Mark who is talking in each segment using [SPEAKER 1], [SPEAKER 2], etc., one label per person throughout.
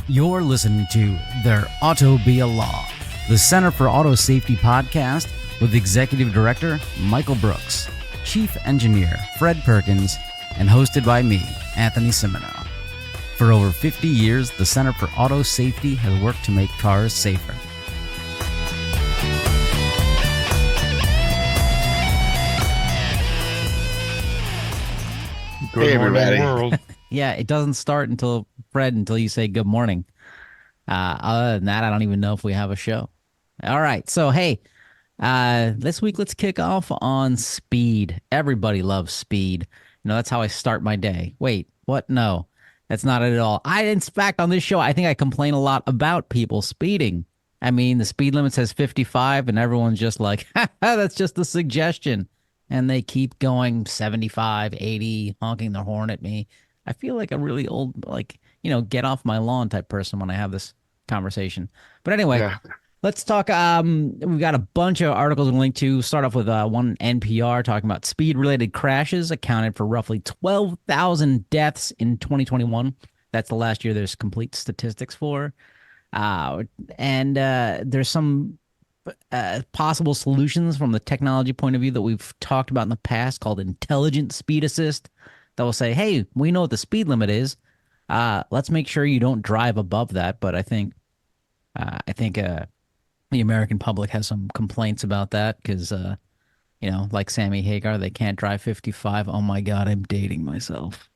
[SPEAKER 1] You're listening to There Ought to Be a Law, the Center for Auto Safety podcast with Executive Director Michael Brooks, Chief Engineer Fred Perkins, and hosted by me, Anthony Cimino. For over 50 years, the Center for Auto Safety has worked to make cars safer.
[SPEAKER 2] Good morning,
[SPEAKER 3] everybody.
[SPEAKER 2] world.
[SPEAKER 1] Yeah, it doesn't start until you say good morning. Other than that, I don't even know if we have a show. All right, so hey, this week let's kick off on speed. Everybody loves speed. You know, that's how I start my day. Wait, what? No, that's not it at all. In fact, on this show, I think I complain a lot about people speeding. I mean, the speed limit says 55, and everyone's just like, that's just a suggestion. And they keep going 75, 80, honking their horn at me. I feel like a really old, get off my lawn type person when I have this conversation. But anyway,
[SPEAKER 3] Yeah.
[SPEAKER 1] let's talk. We've got a bunch of articles to link to. Start off with one NPR talking about speed-related crashes accounted for roughly 12,000 deaths in 2021. That's the last year there's complete statistics for. And there's some possible solutions from the technology point of view that we've talked about in the past called intelligent speed assist that will say, hey, we know what the speed limit is. Let's make sure you don't drive above that. But I think the American public has some complaints about that because, like Sammy Hagar, they can't drive 55. Oh my God, I'm dating myself.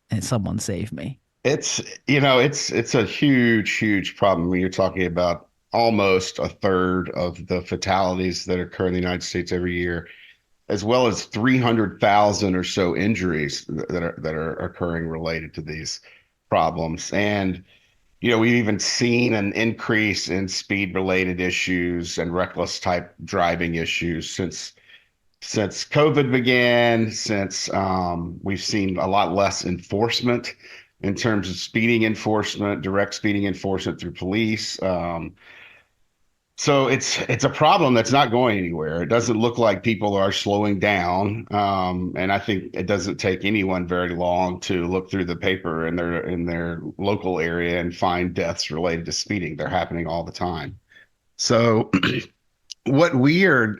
[SPEAKER 1] And someone save me.
[SPEAKER 3] It's a huge problem when you're talking about almost a third of the fatalities that occur in the United States every year, as well as 300,000 or so injuries that are occurring related to these problems. And we've even seen an increase in speed-related issues and reckless type driving issues since COVID began, since we've seen a lot less enforcement in terms of speeding enforcement, direct speeding enforcement through police. So it's a problem that's not going anywhere. It doesn't look like people are slowing down, and I think it doesn't take anyone very long to look through the paper in their local area and find deaths related to speeding. They're happening all the time. So what we are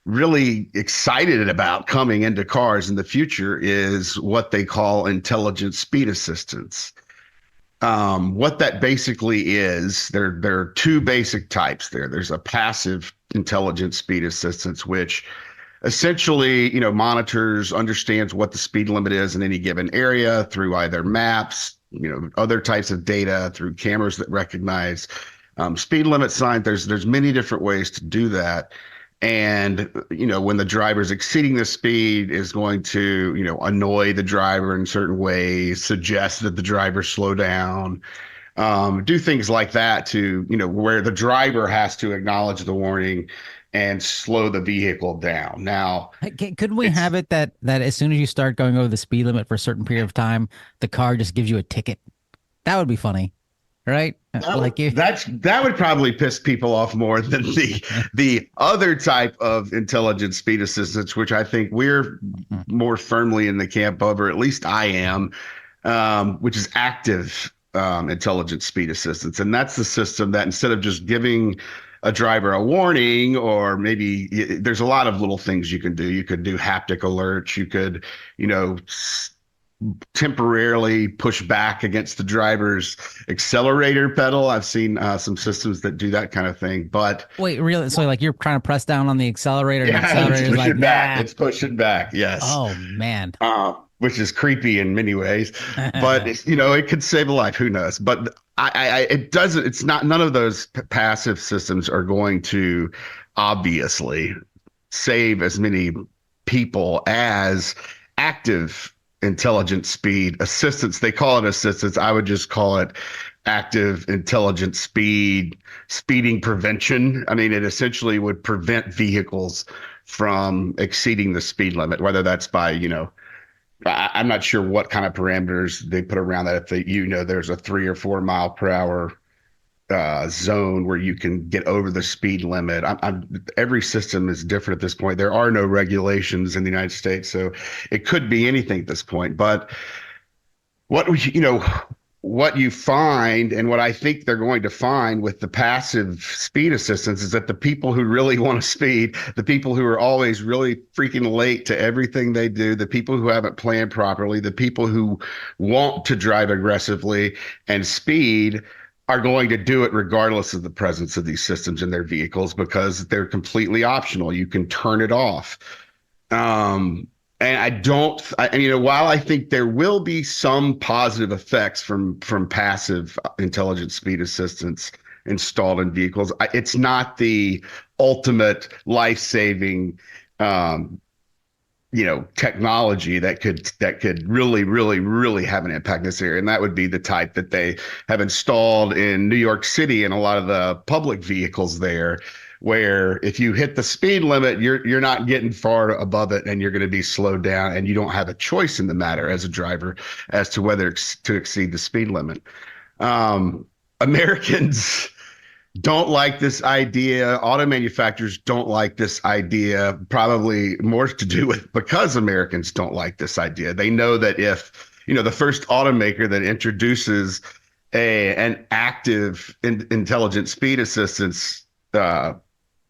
[SPEAKER 3] really excited about coming into cars in the future is what they call intelligent speed assistance. What that basically is, there are two basic types there. There's a passive intelligent speed assistance, which essentially, monitors, understands what the speed limit is in any given area through either maps, other types of data, through cameras that recognize speed limit signs. There's many different ways to do that. And, when the driver's exceeding the speed is going to, annoy the driver in certain ways, suggest that the driver slow down, do things like that to, where the driver has to acknowledge the warning and slow the vehicle down. Now,
[SPEAKER 1] couldn't we have it that as soon as you start going over the speed limit for a certain period of time, the car just gives you a ticket? That would be funny. Right?
[SPEAKER 3] That would probably piss people off more than the other type of intelligent speed assistance, which I think we're more firmly in the camp of, or at least I am, which is active intelligent speed assistance. And that's the system that instead of just giving a driver a warning, or maybe there's a lot of little things you can do. You could do haptic alerts. You could, temporarily push back against the driver's accelerator pedal. I've seen some systems that do that kind of thing. But
[SPEAKER 1] wait, really? So like you're trying to press down on the accelerator, and the
[SPEAKER 3] yeah,
[SPEAKER 1] accelerator is like, nah.
[SPEAKER 3] It's pushing back. Yes.
[SPEAKER 1] Oh man.
[SPEAKER 3] Which is creepy in many ways, but it could save a life. Who knows? But it doesn't. It's not. None of those passive systems are going to obviously save as many people as active intelligent speed assistance. They call it assistance. I would just call it active intelligent speeding prevention. I mean, it essentially would prevent vehicles from exceeding the speed limit, whether that's by, I'm not sure what kind of parameters they put around that. If there's a 3 or 4 mile per hour zone where you can get over the speed limit. Every system is different at this point. There are no regulations in the United States, so it could be anything at this point. But what what you find and what I think they're going to find with the passive speed assistance is that the people who really want to speed, the people who are always really freaking late to everything they do, the people who haven't planned properly, the people who want to drive aggressively and speed are going to do it regardless of the presence of these systems in their vehicles because they're completely optional. You can turn it off. Um, and I don't, while I think there will be some positive effects from passive intelligent speed assistance installed in vehicles, it's not the ultimate life-saving, um, technology that could really, really, really have an impact in this area. And that would be the type that they have installed in New York City and a lot of the public vehicles there, where if you hit the speed limit, you're not getting far above it and you're going to be slowed down and you don't have a choice in the matter as a driver as to whether to exceed the speed limit. Um, Americans don't like this idea. Auto manufacturers don't like this idea, probably more to do with because Americans don't like this idea. They know that if, the first automaker that introduces an active intelligent speed assistance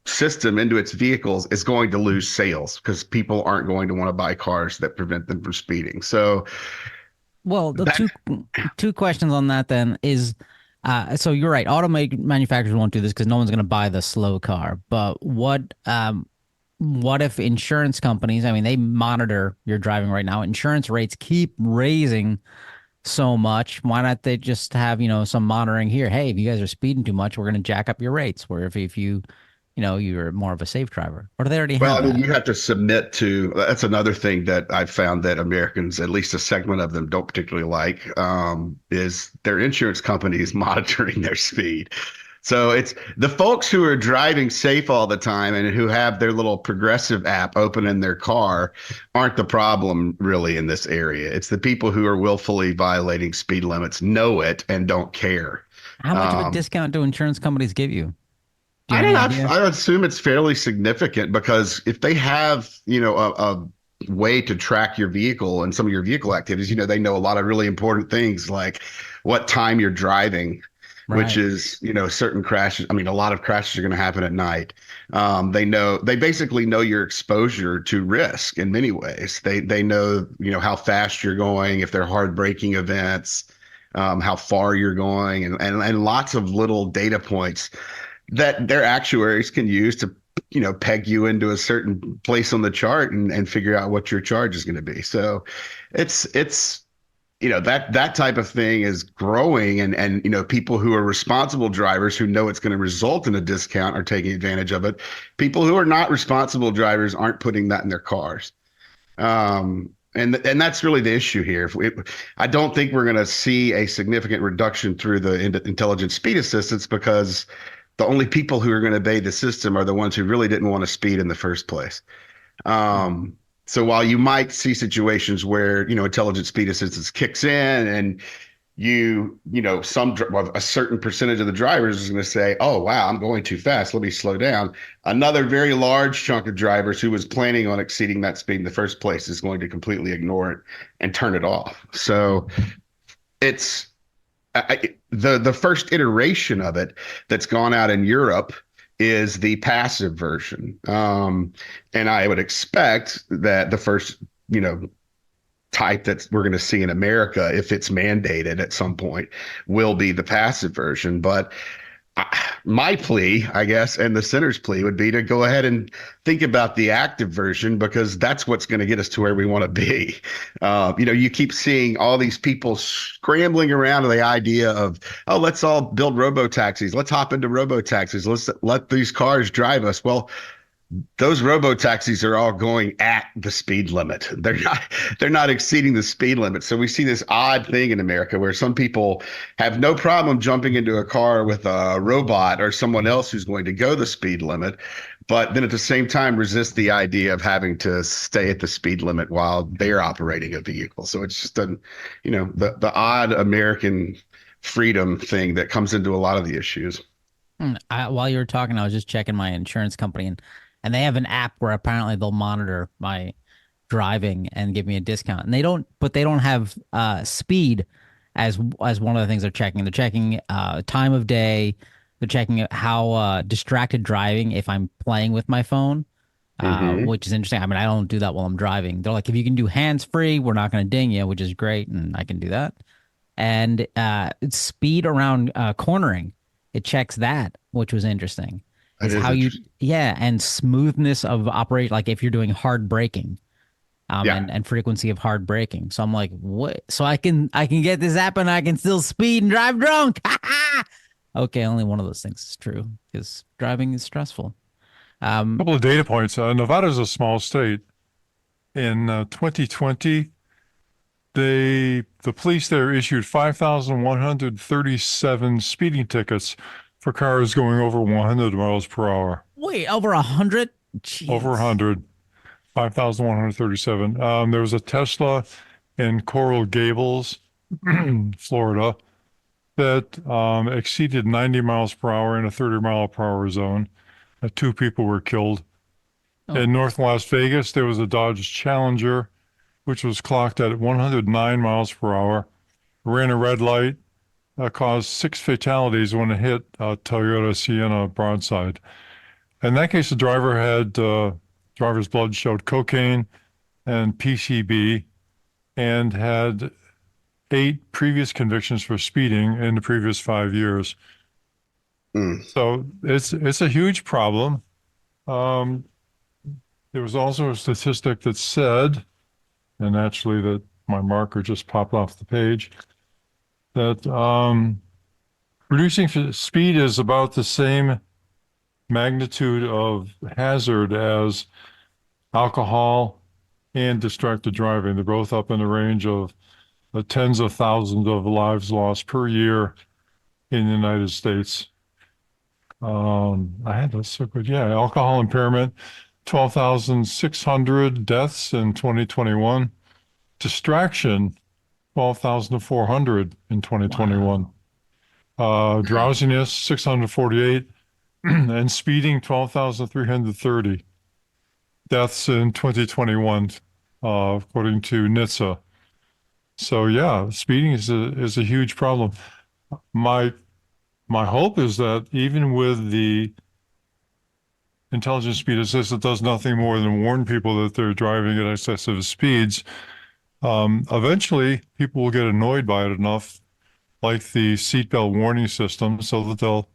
[SPEAKER 3] system into its vehicles is going to lose sales because people aren't going to want to buy cars that prevent them from speeding. So
[SPEAKER 1] Well, the
[SPEAKER 3] that
[SPEAKER 1] two questions on that then is, so you're right. Manufacturers won't do this because no one's going to buy the slow car. But what if insurance companies? I mean, they monitor your driving right now. Insurance rates keep raising so much. Why not they just have, some monitoring here? Hey, if you guys are speeding too much, we're going to jack up your rates. Where if you, you're more of a safe driver, or do they already
[SPEAKER 3] Well,
[SPEAKER 1] have
[SPEAKER 3] I mean,
[SPEAKER 1] that?
[SPEAKER 3] you have to submit to. That's another thing that I've found that Americans, at least a segment of them, don't particularly like, is their insurance companies monitoring their speed. So it's the folks who are driving safe all the time and who have their little progressive app open in their car aren't the problem really in this area. It's the people who are willfully violating speed limits, know it, and don't care.
[SPEAKER 1] How much of a
[SPEAKER 3] Um,
[SPEAKER 1] discount do insurance companies give you? Do you
[SPEAKER 3] I
[SPEAKER 1] have
[SPEAKER 3] don't
[SPEAKER 1] any
[SPEAKER 3] know.
[SPEAKER 1] idea?
[SPEAKER 3] I assume it's fairly significant because if they have, a way to track your vehicle and some of your vehicle activities, they know a lot of really important things like what time you're driving, which
[SPEAKER 1] Right.
[SPEAKER 3] is, certain crashes. I mean, a lot of crashes are going to happen at night. They basically know your exposure to risk in many ways. They know, how fast you're going, if they're hard braking events, how far you're going, and lots of little data points that their actuaries can use to peg you into a certain place on the chart and figure out what your charge is going to be. So it's that type of thing is growing, and people who are responsible drivers who know it's going to result in a discount are taking advantage of it. People who are not responsible drivers aren't putting that in their cars. And that's really the issue here. I don't think we're going to see a significant reduction through the intelligent speed assistance because the only people who are going to obey the system are the ones who really didn't want to speed in the first place. Um, so while you might see situations where, intelligent speed assistance kicks in and well, a certain percentage of the drivers is going to say, oh, wow, I'm going too fast. Let me slow down. Another very large chunk of drivers who was planning on exceeding that speed in the first place is going to completely ignore it and turn it off. So it's the first iteration of it that's gone out in Europe is the passive version. And I would expect that the first, type that we're going to see in America, if it's mandated at some point, will be the passive version. But my plea, I guess, and the sinner's plea would be to go ahead and think about the active version because that's what's going to get us to where we want to be. You keep seeing all these people scrambling around to the idea of, oh, let's all build robo taxis. Let's hop into robo taxis. Let's let these cars drive us. Well, those robo taxis are all going at the speed limit. They're not exceeding the speed limit. So we see this odd thing in America where some people have no problem jumping into a car with a robot or someone else who's going to go the speed limit, but then at the same time resist the idea of having to stay at the speed limit while they're operating a vehicle. So it's just the odd American freedom thing that comes into a lot of the issues.
[SPEAKER 1] While you were talking, I was just checking my insurance company, and they have an app where apparently they'll monitor my driving and give me a discount. And they don't have speed as one of the things they're checking. They're checking time of day. They're checking how distracted driving if I'm playing with my phone,
[SPEAKER 3] Hmm.
[SPEAKER 1] which is interesting. I mean, I don't do that while I'm driving. They're like, if you can do hands free, we're not going to ding you, which is great, and I can do that. And it's speed around cornering. It checks that, which was interesting.
[SPEAKER 3] That
[SPEAKER 1] Is
[SPEAKER 3] is
[SPEAKER 1] how you,
[SPEAKER 3] interesting.
[SPEAKER 1] yeah, and smoothness of operate, like if you're doing hard braking,
[SPEAKER 3] Yeah.
[SPEAKER 1] and frequency of hard braking. So I'm like, what? So I can get this app and I can still speed and drive drunk. Okay, only one of those things is true because driving is stressful.
[SPEAKER 2] A couple of data points. Nevada's a small state. In 2020, the police there issued 5,137 speeding tickets for cars going over 100 miles per hour.
[SPEAKER 1] Wait, over 100?
[SPEAKER 2] Over
[SPEAKER 1] Jeez.
[SPEAKER 2] 100, 5,137. There was a Tesla in Coral Gables, Florida, that exceeded 90 miles per hour in a 30-mile per hour zone. Two people were killed. In
[SPEAKER 1] Oh,
[SPEAKER 2] North Las Vegas, there was a Dodge Challenger, which was clocked at 109 miles per hour, ran a red light, caused six fatalities when it hit Toyota Sienna broadside. In that case, the driver had driver's blood showed cocaine and PCB and had 8 previous convictions for speeding in the previous 5 years.
[SPEAKER 3] Mm.
[SPEAKER 2] So it's a huge problem. Um, there was also a statistic that said, and actually that my marker just popped off the page, that reducing speed is about the same magnitude of hazard as alcohol and distracted driving. They're both up in the range of tens of thousands of lives lost per year in the United States. I had this so good. Yeah, alcohol impairment, 12,600 deaths in 2021. Distraction, 12,400 in 2021.
[SPEAKER 1] wow.
[SPEAKER 2] Drowsiness, 648, and speeding, 12,330 deaths in 2021, according to NHTSA. So yeah, speeding is a huge problem. My my hope is that even with the intelligent speed assist that does nothing more than warn people that they're driving at excessive speeds, eventually people will get annoyed by it enough, like the seatbelt warning system, so that they'll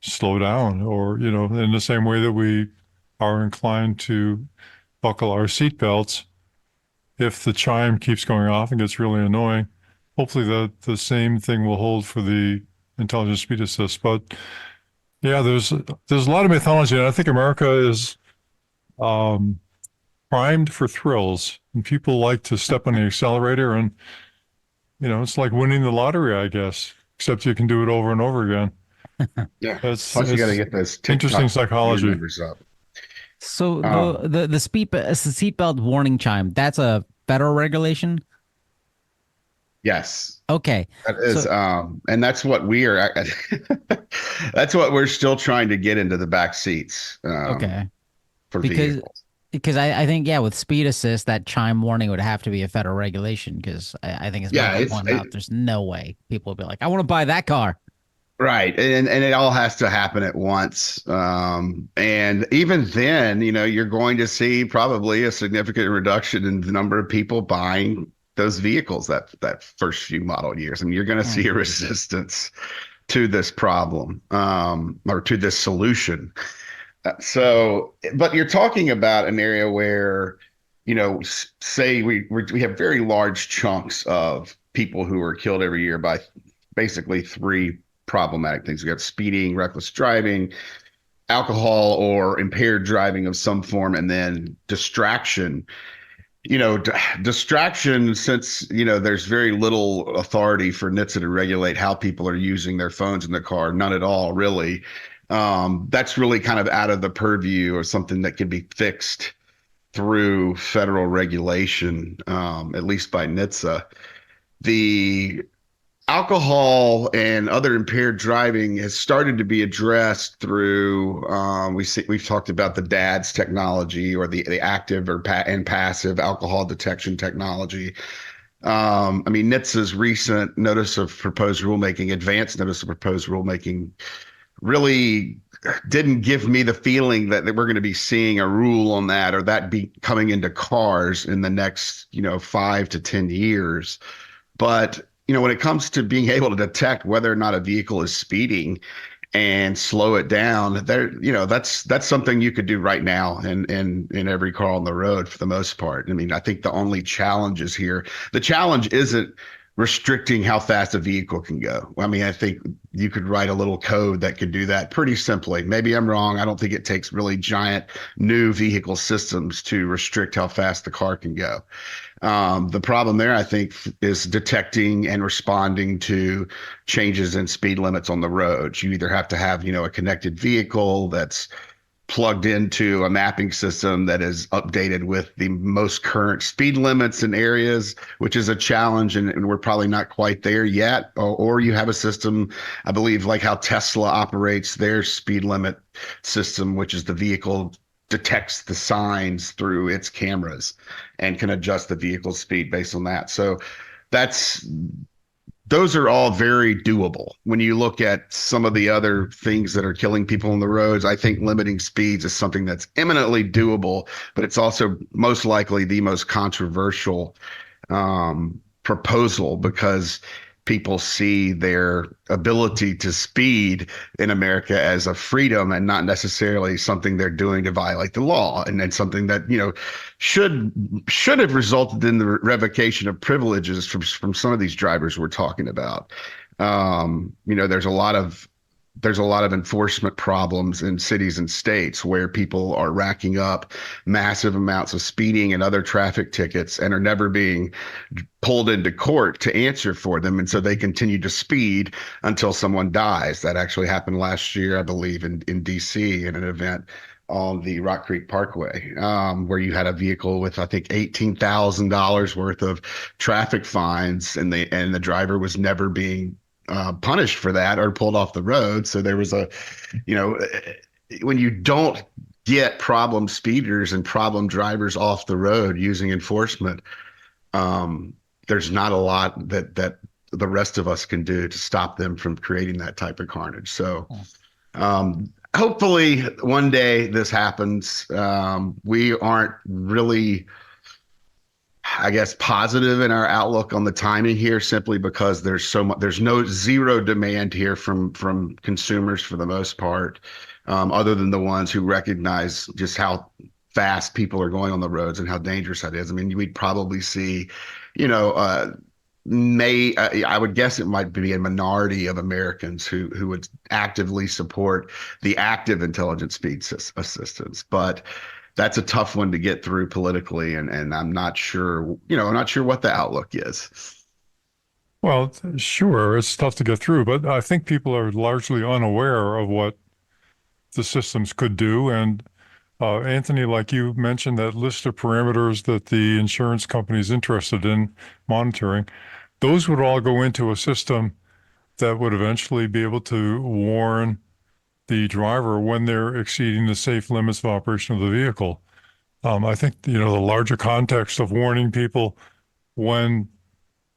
[SPEAKER 2] slow down, or in the same way that we are inclined to buckle our seatbelts. If the chime keeps going off and gets really annoying, hopefully the same thing will hold for the intelligent speed assist. But yeah, there's a lot of mythology, and I think America is um, primed for thrills, and people like to step on the accelerator, and it's like winning the lottery, I guess, except you can do it over and over again.
[SPEAKER 3] Yeah.
[SPEAKER 2] It's
[SPEAKER 3] Plus, you got to
[SPEAKER 2] it's
[SPEAKER 3] get those
[SPEAKER 2] interesting
[SPEAKER 3] TikTok view
[SPEAKER 2] psychology.
[SPEAKER 3] numbers up.
[SPEAKER 1] So
[SPEAKER 3] Um,
[SPEAKER 1] the seatbelt warning chime, that's a federal regulation?
[SPEAKER 3] yes,
[SPEAKER 1] Okay.
[SPEAKER 3] that is.
[SPEAKER 1] So
[SPEAKER 3] And that's what we are. That's what we're still trying to get into the back seats
[SPEAKER 1] okay.
[SPEAKER 3] for
[SPEAKER 1] Because
[SPEAKER 3] vehicles.
[SPEAKER 1] I think, yeah, with speed assist, that chime warning would have to be a federal regulation because I think as
[SPEAKER 3] Yeah,
[SPEAKER 1] Michael pointed out, there's no way people would be like, I want to buy that car.
[SPEAKER 3] right, and it all has to happen at once. And even then, you're going to see probably a significant reduction in the number of people buying those vehicles that first few model years. I mean, you're going to see a
[SPEAKER 1] Mhm.
[SPEAKER 3] resistance to this problem, or to this solution. So, but you're talking about an area where, say we have very large chunks of people who are killed every year by basically three problematic things. We got speeding, reckless driving, alcohol or impaired driving of some form, and then distraction. Distraction, since there's very little authority for NHTSA to regulate how people are using their phones in the car, none at all, really. That's really kind of out of the purview or something that can be fixed through federal regulation, at least by NHTSA. The alcohol and other impaired driving has started to be addressed through we've talked about the DADS technology, or the active and passive alcohol detection technology. I mean, NHTSA's recent notice of proposed rulemaking, advanced notice of proposed rulemaking, really didn't give me the feeling that we're going to be seeing a rule on that or that be coming into cars in the next, 5 to 10 years. But, when it comes to being able to detect whether or not a vehicle is speeding and slow it down, that's something you could do right now in every car on the road for the most part. I mean, I think the only challenge is here. The challenge isn't restricting how fast a vehicle can go. I mean, I think you could write a little code that could do that pretty simply. Maybe I'm wrong. I don't think it takes really giant new vehicle systems to restrict how fast the car can go. The problem there, I think, is detecting and responding to changes in speed limits on the roads. You either have to have, a connected vehicle that's plugged into a mapping system that is updated with the most current speed limits in areas, which is a challenge, and we're probably not quite there yet. Or you have a system, I believe, like how Tesla operates their speed limit system, which is the vehicle detects the signs through its cameras and can adjust the vehicle speed based on that. So that's those are all very doable. When you look at some of the other things that are killing people on the roads, I think limiting speeds is something that's eminently doable, but it's also most likely the most controversial proposal because people see their ability to speed in America as a freedom and not necessarily something they're doing to violate the law, and then something that should have resulted in the revocation of privileges from some of these drivers we're talking about. There's a lot of enforcement problems in cities and states where people are racking up massive amounts of speeding and other traffic tickets and are never being pulled into court to answer for them. And so they continue to speed until someone dies. That actually happened last year, I believe, in DC in an event on the Rock Creek Parkway, where you had a vehicle with, I think, $18,000 worth of traffic fines, and the driver was never being punished for that or pulled off the road. So there was when you don't get problem speeders and problem drivers off the road using enforcement, there's not a lot that the rest of us can do to stop them from creating that type of carnage. So hopefully one day this happens. We aren't really, I guess, positive in our outlook on the timing here, simply because there's no zero demand here from consumers for the most part, other than the ones who recognize just how fast people are going on the roads and how dangerous that is. I mean, we'd probably see, I would guess it might be a minority of Americans who would actively support the active intelligent speed assistance, but that's a tough one to get through politically, and I'm not sure, what the outlook is.
[SPEAKER 2] Well, sure, it's tough to get through, but I think people are largely unaware of what the systems could do. And Anthony, like you mentioned, that list of parameters that the insurance company is interested in monitoring, those would all go into a system that would eventually be able to warn the driver when they're exceeding the safe limits of operation of the vehicle. I think, the larger context of warning people when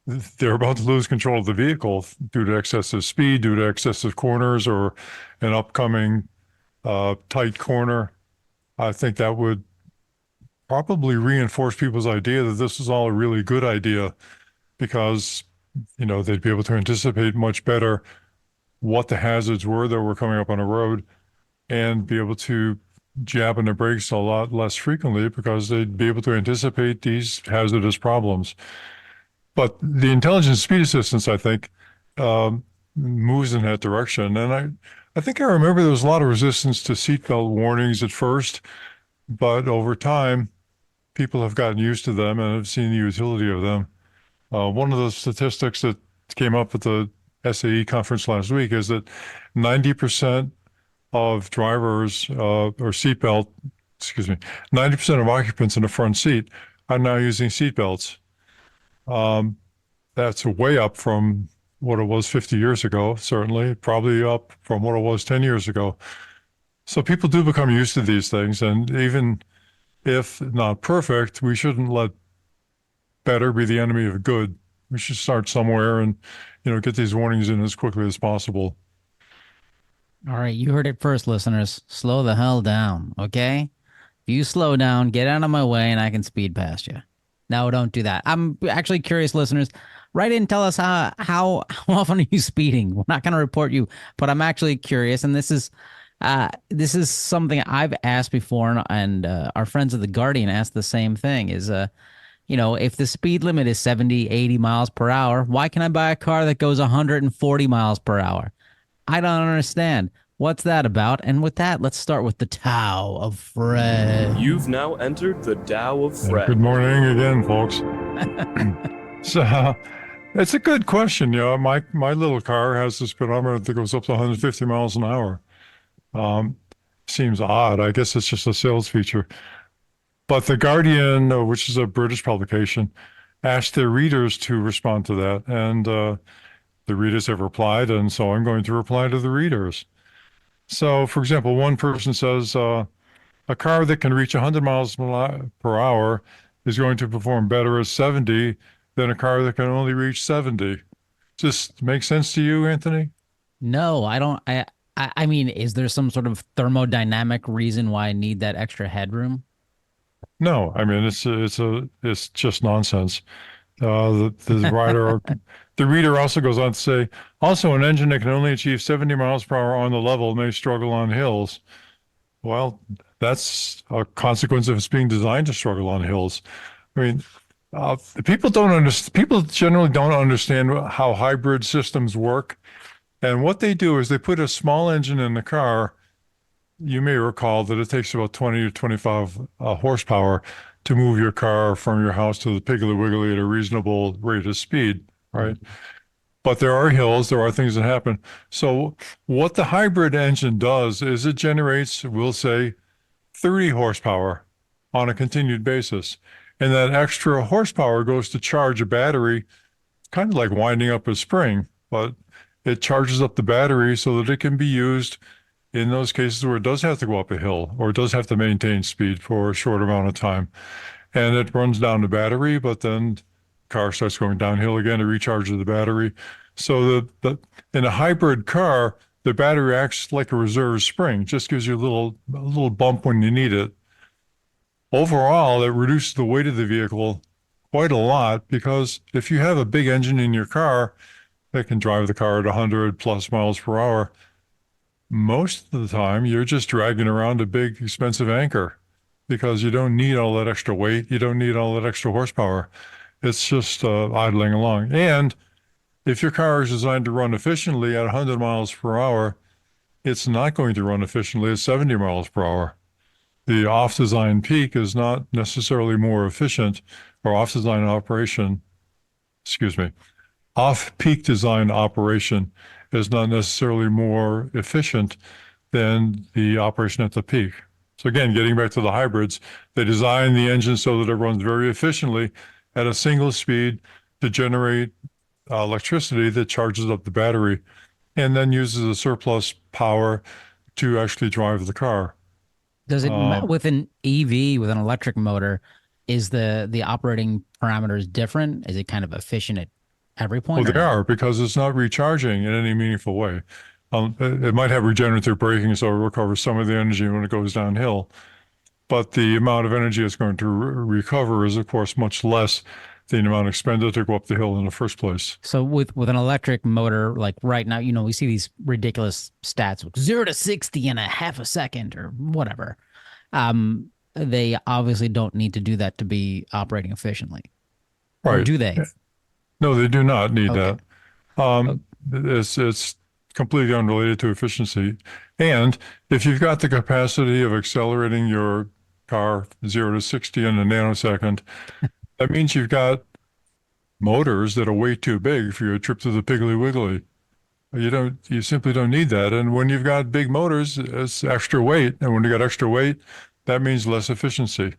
[SPEAKER 2] they're about to lose control of the vehicle due to excessive speed, due to excessive corners, or an upcoming tight corner, I think that would probably reinforce people's idea that this is all a really good idea, because, they'd be able to anticipate much better what the hazards were that were coming up on a road and be able to jab on the brakes a lot less frequently because they'd be able to anticipate these hazardous problems. But the intelligent speed assistance, I think, moves in that direction. And I think I remember there was a lot of resistance to seatbelt warnings at first, but over time, people have gotten used to them and have seen the utility of them. One of the statistics that came up at the SAE conference last week is that 90% of drivers or 90% of occupants in the front seat are now using seatbelts. That's way up from what it was 50 years ago, certainly, probably up from what it was 10 years ago. So people do become used to these things, and even if not perfect, we shouldn't let better be the enemy of good. We should start somewhere and, get these warnings in as quickly as possible.
[SPEAKER 1] All right, you heard it first, listeners. Slow the hell down, okay? If you slow down, get out of my way, and I can speed past you. No, don't do that. I'm actually curious, listeners. Write in, tell us how often are you speeding? We're not going to report you, but I'm actually curious, and this is something I've asked before, and our friends at the Guardian asked the same thing. If the speed limit is 70, 80 miles per hour, why can I buy a car that goes 140 miles per hour? I don't understand. What's that about? And with that, let's start with the Tao of Fred.
[SPEAKER 4] You've now entered the Tao of
[SPEAKER 2] And
[SPEAKER 4] Fred.
[SPEAKER 2] good morning again, folks. So it's a good question. My little car has a speedometer that goes up to 150 miles an hour. Seems odd. I guess it's just a sales feature. But The Guardian, which is a British publication, asked their readers to respond to that. And the readers have replied. And so I'm going to reply to the readers. So, for example, one person says, a car that can reach 100 miles per hour is going to perform better at 70 than a car that can only reach 70. Just make sense to you, Anthony?
[SPEAKER 1] No, I don't. I mean, is there some sort of thermodynamic reason why I need that extra headroom?
[SPEAKER 2] No, I mean it's just nonsense. The writer, the reader also goes on to say, also an engine that can only achieve 70 miles per hour on the level may struggle on hills. Well, that's a consequence of it's being designed to struggle on hills. I mean, people don't understand. People generally don't understand how hybrid systems work. And what they do is they put a small engine in the car. You may recall that it takes about 20 to 25 horsepower to move your car from your house to the Piggly Wiggly at a reasonable rate of speed, right? But there are hills, there are things that happen. So what the hybrid engine does is it generates, we'll say, 30 horsepower on a continued basis. And that extra horsepower goes to charge a battery, kind of like winding up a spring, but it charges up the battery so that it can be used in those cases where it does have to go up a hill or it does have to maintain speed for a short amount of time. And it runs down the battery, but then the car starts going downhill again to recharge the battery. So in a hybrid car, the battery acts like a reserve spring, just gives you a little bump when you need it. Overall, it reduces the weight of the vehicle quite a lot because if you have a big engine in your car that can drive the car at 100 plus miles per hour, most of the time you're just dragging around a big expensive anchor because you don't need all that extra weight. You don't need all that extra horsepower. It's just idling along. And if your car is designed to run efficiently at 100 miles per hour, it's not going to run efficiently at 70 miles per hour. The off-design peak is not necessarily more efficient, or off-design operation, excuse me, off-peak design operation is not necessarily more efficient than the operation at the peak. So again, getting back to the hybrids, they design the engine so that it runs very efficiently at a single speed to generate electricity that charges up the battery and then uses the surplus power to actually drive the car.
[SPEAKER 1] Does it with an EV with an electric motor? Is the operating parameters different? Is it kind of efficient at every point?
[SPEAKER 2] Well, they are because it's not recharging in any meaningful way. It might have regenerative braking, so it recovers some of the energy when it goes downhill. But the amount of energy it's going to recover is, of course, much less than the amount expended to go up the hill in the first place.
[SPEAKER 1] So with an electric motor, like right now, we see these ridiculous stats, 0 to 60 in a half a second or whatever. They obviously don't need to do that to be operating efficiently.
[SPEAKER 2] Right.
[SPEAKER 1] Or do they?
[SPEAKER 2] No, they do not need
[SPEAKER 1] Okay.
[SPEAKER 2] that. It's completely unrelated to efficiency. And if you've got the capacity of accelerating your car 0 to 60 in a nanosecond, that means you've got motors that are way too big for your trip to the Piggly Wiggly. You simply don't need that. And when you've got big motors, it's extra weight. And when you got extra weight, that means less efficiency.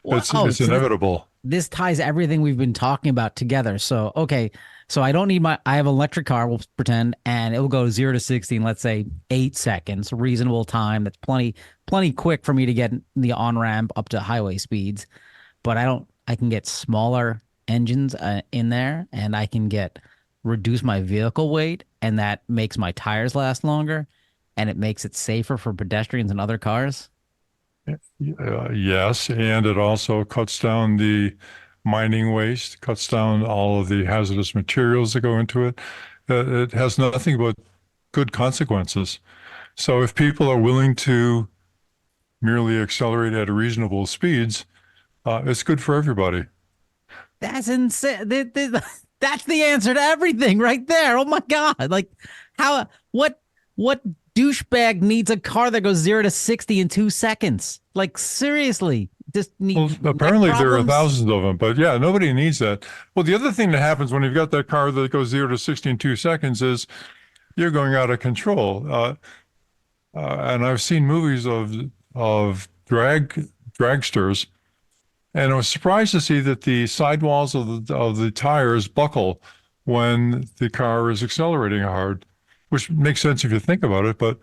[SPEAKER 2] It's
[SPEAKER 1] So
[SPEAKER 2] inevitable.
[SPEAKER 1] This ties everything we've been talking about together. So, okay. So I don't need I have an electric car, we'll pretend, and it will go 0 to 60 in, let's say, 8 seconds, reasonable time. That's plenty quick for me to get the on-ramp up to highway speeds. But I can get smaller engines in there, and I can get reduce my vehicle weight, and that makes my tires last longer, and it makes it safer for pedestrians and other cars.
[SPEAKER 2] Yes, and it also cuts down the mining waste, cuts down all of the hazardous materials that go into it. It has nothing but good consequences. So if people are willing to merely accelerate at reasonable speeds, it's good for everybody.
[SPEAKER 1] That's insane. That's the answer to everything right there. Oh my God. Like how what douchebag needs a car that goes 0 to 60 in 2 seconds? Like seriously, just
[SPEAKER 2] Well,
[SPEAKER 1] need neck
[SPEAKER 2] apparently there are
[SPEAKER 1] problems.
[SPEAKER 2] thousands of them, but yeah, nobody needs that. Well, the other thing that happens when you've got that car that goes 0 to 60 in 2 seconds is you're going out of control. And I've seen movies of dragsters, and I was surprised to see that the sidewalls of the tires buckle when the car is accelerating hard, which makes sense if you think about it. But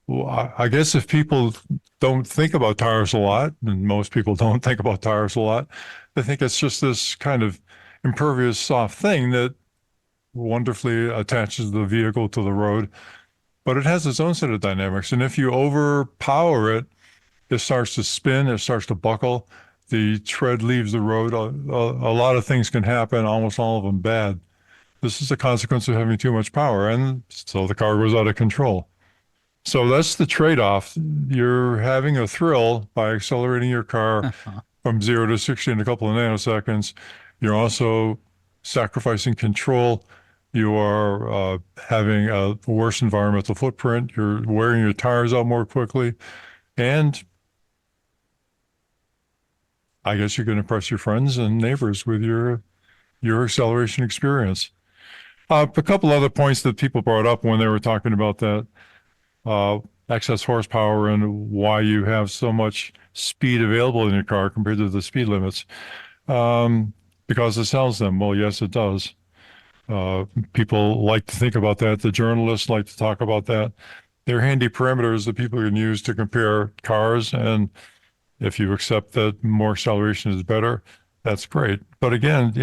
[SPEAKER 2] well, I guess if people don't think about tires a lot, and most people don't think about tires a lot, they think it's just this kind of impervious, soft thing that wonderfully attaches the vehicle to the road. But it has its own set of dynamics. And if you overpower it, it starts to spin, it starts to buckle, the tread leaves the road. A lot of things can happen, almost all of them bad. This is a consequence of having too much power. And so the car goes out of control. So that's the trade-off. You're having a thrill by accelerating your car from 0 to 60 in a couple of nanoseconds. You're also sacrificing control. You are having a worse environmental footprint. You're wearing your tires out more quickly. And I guess you can impress your friends and neighbors with your acceleration experience. A couple other points that people brought up when they were talking about that uh, excess horsepower and why you have so much speed available in your car compared to the speed limits. Because it sells them. Well, yes, it does. People like to think about that. The journalists like to talk about that. They're handy parameters that people can use to compare cars. And if you accept that more acceleration is better, that's great. But again,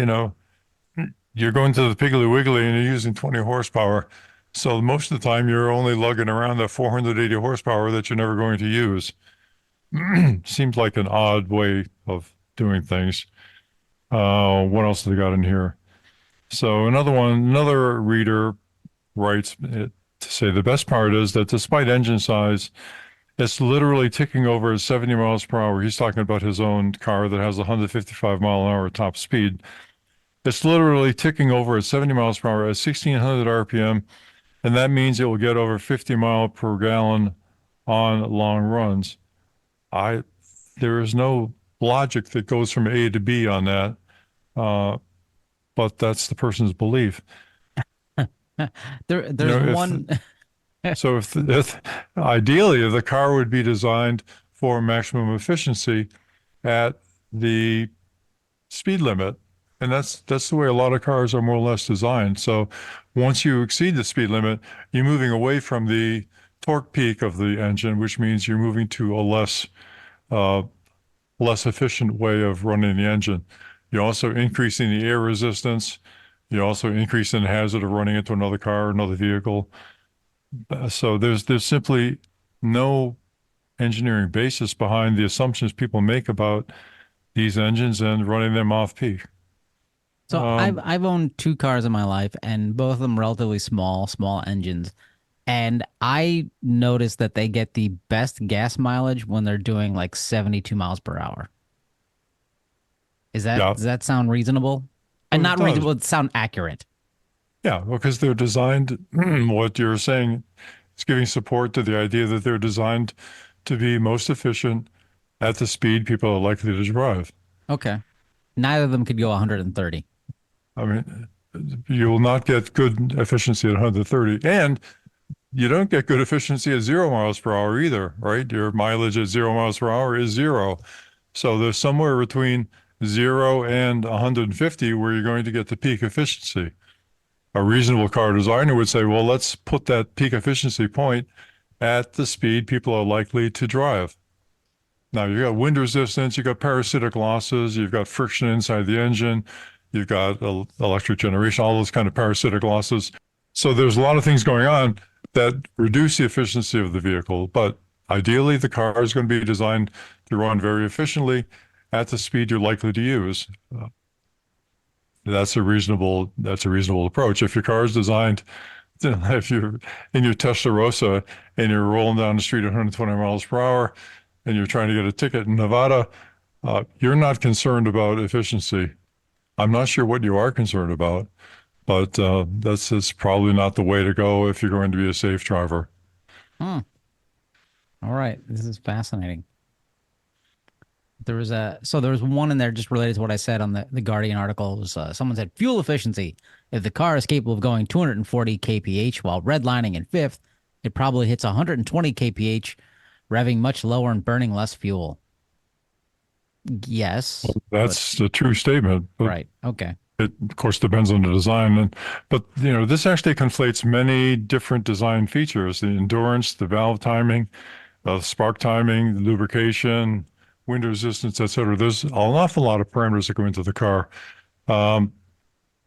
[SPEAKER 2] you're going to the Piggly Wiggly and you're using 20 horsepower. So most of the time you're only lugging around the 480 horsepower that you're never going to use. Seems like an odd way of doing things. What else have they got in here? So another reader writes to say the best part is that despite engine size, it's literally ticking over at 70 miles per hour. He's talking about his own car that has 155 mile an hour top speed. It's literally ticking over at 70 miles per hour at 1600 RPM, and that means it will get over 50 mile per gallon on long runs. There is no logic that goes from A to B on that, but that's the person's belief.
[SPEAKER 1] There's one.
[SPEAKER 2] If ideally the car would be designed for maximum efficiency at the speed limit, and that's the way a lot of cars are more or less designed. So once you exceed the speed limit, you're moving away from the torque peak of the engine, which means you're moving to a uh, less efficient way of running the engine. You're also increasing the air resistance. You're also increasing the hazard of running into another car, another vehicle. So there's simply no engineering basis behind the assumptions people make about these engines and running them off peak.
[SPEAKER 1] So I've
[SPEAKER 2] Um,
[SPEAKER 1] I've owned two cars in my life, and both of them relatively small engines. And I noticed that they get the best gas mileage when they're doing like 72 miles per hour.
[SPEAKER 2] yeah,
[SPEAKER 1] Does that sound reasonable? And
[SPEAKER 2] well, it
[SPEAKER 1] not
[SPEAKER 2] does.
[SPEAKER 1] reasonable, it sound accurate.
[SPEAKER 2] Yeah, because they're designed, what you're saying is giving support to the idea that they're designed to be most efficient at the speed people are likely to drive.
[SPEAKER 1] Okay. Neither of them could go 130.
[SPEAKER 2] I mean, you will not get good efficiency at 130, and you don't get good efficiency at 0 miles per hour either, right? Your mileage at 0 miles per hour is zero. So there's somewhere between 0 and 150 where you're going to get the peak efficiency. A reasonable car designer would say, well, let's put that peak efficiency point at the speed people are likely to drive. Now, you've got wind resistance, you've got parasitic losses, you've got friction inside the engine, You've got electric generation, all those kind of parasitic losses. So there's a lot of things going on that reduce the efficiency of the vehicle. But ideally, the car is going to be designed to run very efficiently at the speed you're likely to use. That's a reasonable approach. If your car is designed, if you're in your Testarossa and you're rolling down the street at 120 miles per hour and you're trying to get a ticket in Nevada, you're not concerned about efficiency. I'm not sure what you are concerned about, but that's probably not the way to go if you're going to be a safe driver.
[SPEAKER 1] Hmm. All right. This is fascinating. There was one in there just related to what I said on the Guardian article. It was, someone said fuel efficiency. If the car is capable of going 240 kph while redlining in fifth, it probably hits 120 kph, revving much lower and burning less fuel. Yes.
[SPEAKER 2] Well, that's a true statement. But
[SPEAKER 1] right. Okay.
[SPEAKER 2] it, of course, depends on the design. But, this actually conflates many different design features, the endurance, the valve timing, spark timing, the lubrication, wind resistance, et cetera. There's an awful lot of parameters that go into the car.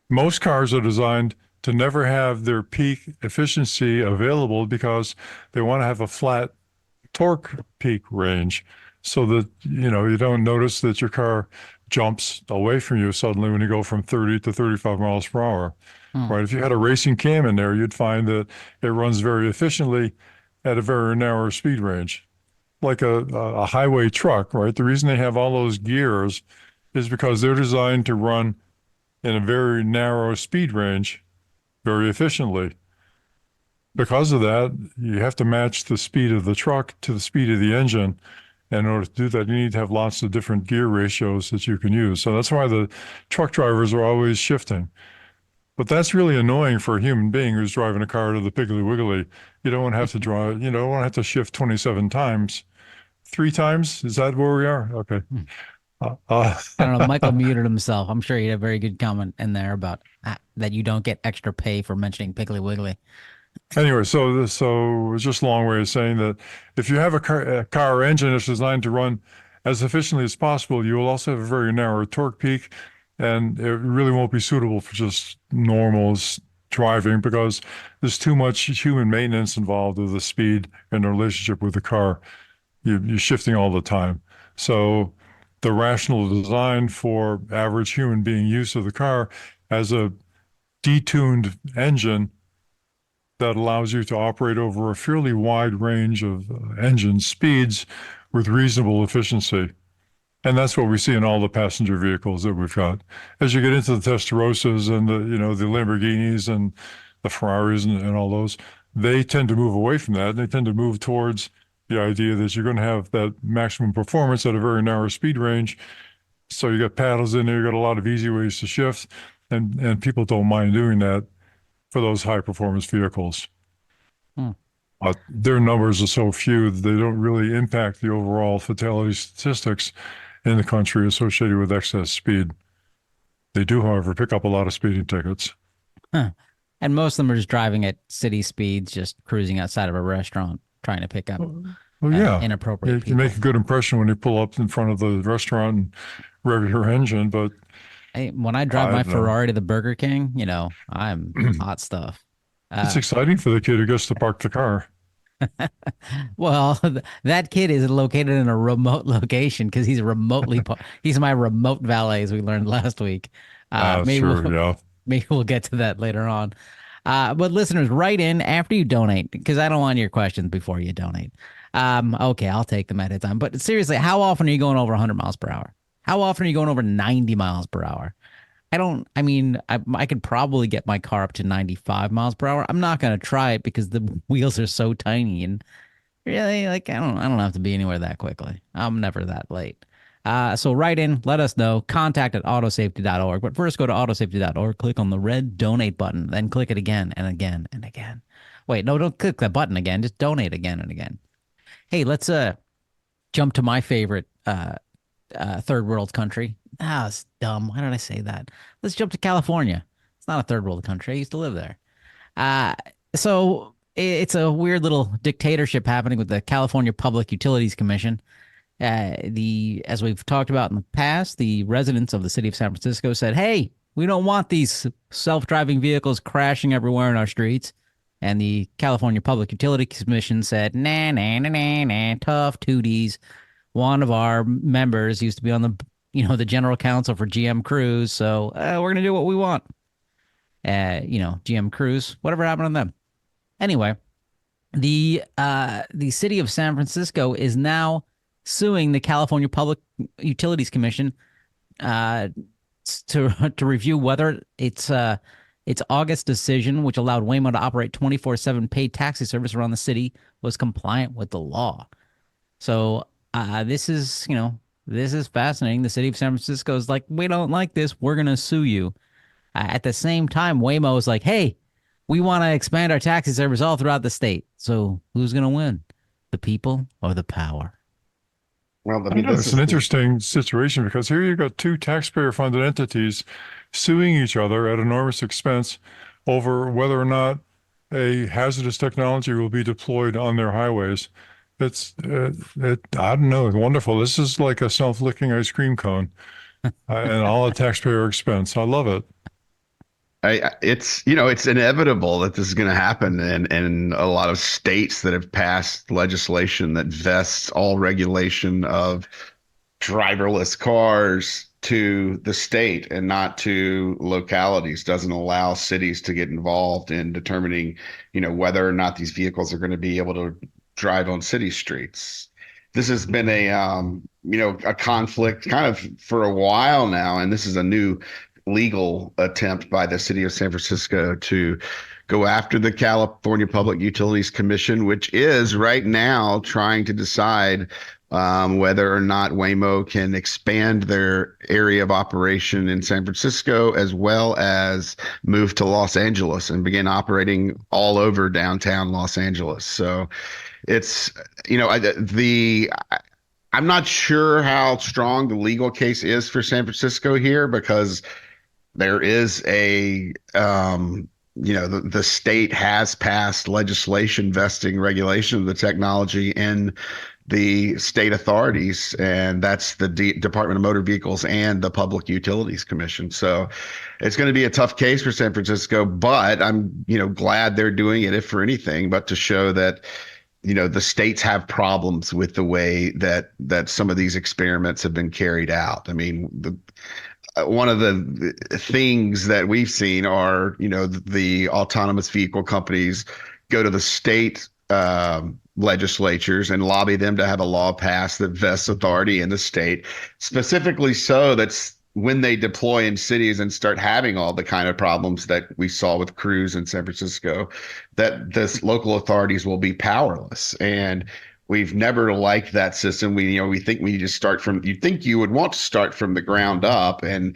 [SPEAKER 2] Most cars are designed to never have their peak efficiency available because they want to have a flat torque peak range so that, you don't notice that your car jumps away from you suddenly when you go from 30 to 35 miles per hour, right? If you had a racing cam in there, you'd find that it runs very efficiently at a very narrow speed range, like a highway truck, right? The reason they have all those gears is because they're designed to run in a very narrow speed range very efficiently. Because of that, you have to match the speed of the truck to the speed of the engine. And in order to do that, you need to have lots of different gear ratios that you can use. So that's why the truck drivers are always shifting. But that's really annoying for a human being who's driving a car to the Piggly Wiggly. You don't want to have to drive, you don't want to have to shift 27 times. 3 times? Is that where we are? Okay.
[SPEAKER 1] I don't know. Michael muted himself. I'm sure he had a very good comment in there about that you don't get extra pay for mentioning Piggly Wiggly.
[SPEAKER 2] Anyway, so it's just a long way of saying that if you have a car engine that's designed to run as efficiently as possible, you will also have a very narrow torque peak, and it really won't be suitable for just normal driving because there's too much human maintenance involved with the speed and the relationship with the car. You're shifting all the time. So the rational design for average human being use of the car as a detuned engine that allows you to operate over a fairly wide range of engine speeds with reasonable efficiency. And that's what we see in all the passenger vehicles that we've got. As you get into the Testarossas and the Lamborghinis and the Ferraris and all those, they tend to move away from that. They tend to move towards the idea that you're going to have that maximum performance at a very narrow speed range. So you got paddles in there, you got a lot of easy ways to shift, and people don't mind doing that for those high performance vehicles. But their numbers are so few that they don't really impact the overall fatality statistics in the country associated with excess speed. They do, however, pick up a lot of speeding tickets.
[SPEAKER 1] Huh. And most of them are just driving at city speeds, just cruising outside of a restaurant, trying to pick up inappropriate people.
[SPEAKER 2] You make a good impression when you pull up in front of the restaurant and rev your engine, but
[SPEAKER 1] when I drive my Ferrari to the Burger King, I'm hot stuff.
[SPEAKER 2] It's exciting for the kid who gets to park the car.
[SPEAKER 1] Well, that kid is located in a remote location because he's he's my remote valet, as we learned last week. Maybe we'll get to that later on. But listeners, write in after you donate because I don't want your questions before you donate. Okay, I'll take them at a time. But seriously, how often are you going over 100 miles per hour? How often are you going over 90 miles per hour? I could probably get my car up to 95 miles per hour. I'm not going to try it because the wheels are so tiny and really, I don't have to be anywhere that quickly. I'm never that late. So write in, let us know, contact@autosafety.org. But first go to autosafety.org, click on the red donate button, then click it again and again and again. Wait, no, don't click that button again. Just donate again and again. Hey, let's jump to my favorite third world country. It's dumb. Why did I say that? Let's jump to California. It's not a third world country. I used to live there. So it's a weird little dictatorship happening with the California Public Utilities Commission. As we've talked about in the past, the residents of the city of San Francisco said, hey, We don't want these self-driving vehicles crashing everywhere in our streets. And the California Public Utility Commission said, nah, nah, nah, nah, nah, tough tooties. One of our members used to be on the general counsel for GM Cruise. So we're going to do what we want. GM Cruise, whatever happened to them. Anyway, the city of San Francisco is now suing the California Public Utilities Commission uh, to review whether its August decision, which allowed Waymo to operate 24/7 paid taxi service around the city, was compliant with the law. So this is fascinating. The city of San Francisco is like, we don't like this. We're gonna sue you. At the same time, Waymo is like, hey, we want to expand our taxi service all throughout the state. So who's gonna win? The people or the power?
[SPEAKER 3] Well, I
[SPEAKER 2] I
[SPEAKER 3] mean,
[SPEAKER 2] know,
[SPEAKER 3] this
[SPEAKER 2] it's
[SPEAKER 3] is
[SPEAKER 2] an interesting situation because here you've got two taxpayer-funded entities suing each other at enormous expense over whether or not a hazardous technology will be deployed on their highways. I don't know, it's wonderful. This is like a self-licking ice cream cone, and all at taxpayer expense. I love it.
[SPEAKER 3] it's inevitable that this is going to happen in a lot of states that have passed legislation that vests all regulation of driverless cars to the state and not to localities, doesn't allow cities to get involved in determining, whether or not these vehicles are going to be able to drive on city streets. This has been a conflict kind of for a while now, and this is a new legal attempt by the city of San Francisco to go after the California Public Utilities Commission, which is right now trying to decide whether or not Waymo can expand their area of operation in San Francisco, as well as move to Los Angeles and begin operating all over downtown Los Angeles. So it's, I'm not sure how strong the legal case is for San Francisco here, because there is the state has passed legislation vesting regulation of the technology in the state authorities, and that's the Department of Motor Vehicles and the Public Utilities Commission. So it's going to be a tough case for San Francisco, but I'm, glad they're doing it, if for anything, but to show that, the states have problems with the way that some of these experiments have been carried out. I mean, one of the things that we've seen are, the autonomous vehicle companies go to the state legislatures and lobby them to have a law passed that vests authority in the state, specifically so that's when they deploy in cities and start having all the kind of problems that we saw with Cruise in San Francisco, that this local authorities will be powerless. And we've never liked that system. We think we need to start from, you think you would want to start from the ground up and,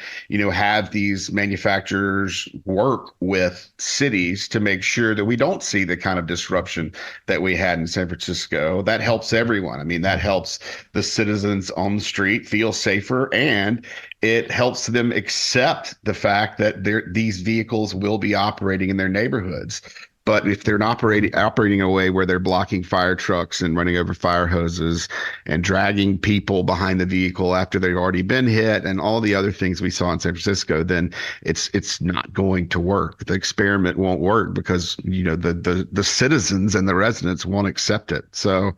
[SPEAKER 3] have these manufacturers work with cities to make sure that we don't see the kind of disruption that we had in San Francisco. That helps everyone. I mean, that helps the citizens on the street feel safer, and it helps them accept the fact that these vehicles will be operating in their neighborhoods. But if they're not operating in a way where they're blocking fire trucks and running over fire hoses and dragging people behind the vehicle after they've already been hit and all the other things we saw in San Francisco, then it's not going to work. The experiment won't work because the citizens and the residents won't accept it. So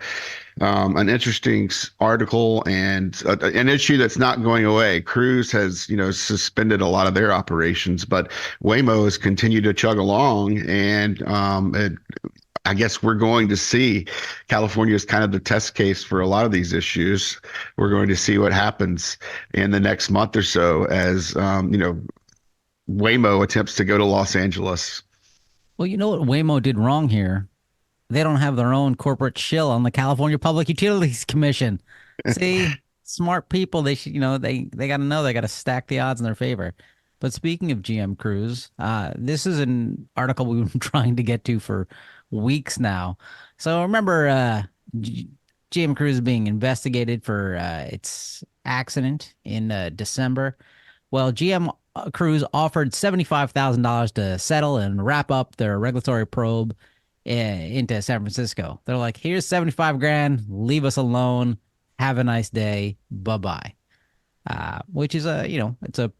[SPEAKER 3] an interesting article, and an issue that's not going away. Cruise has, suspended a lot of their operations, but Waymo has continued to chug along, and I guess we're going to see California is kind of the test case for a lot of these issues. We're going to see what happens in the next month or so as, Waymo attempts to go to Los Angeles.
[SPEAKER 1] Well, you know what Waymo did wrong here? They don't have their own corporate shill on the California Public Utilities Commission. See, smart people, they should, they got to know they got to stack the odds in their favor. But speaking of GM Cruise, this is an article we've been trying to get to for weeks now. So remember, GM Cruise is being investigated for its accident in December. Well, GM Cruise offered $75,000 to settle and wrap up their regulatory probe into San Francisco. They're like, here's 75 grand, leave us alone, have a nice day, bye-bye. Which is it's a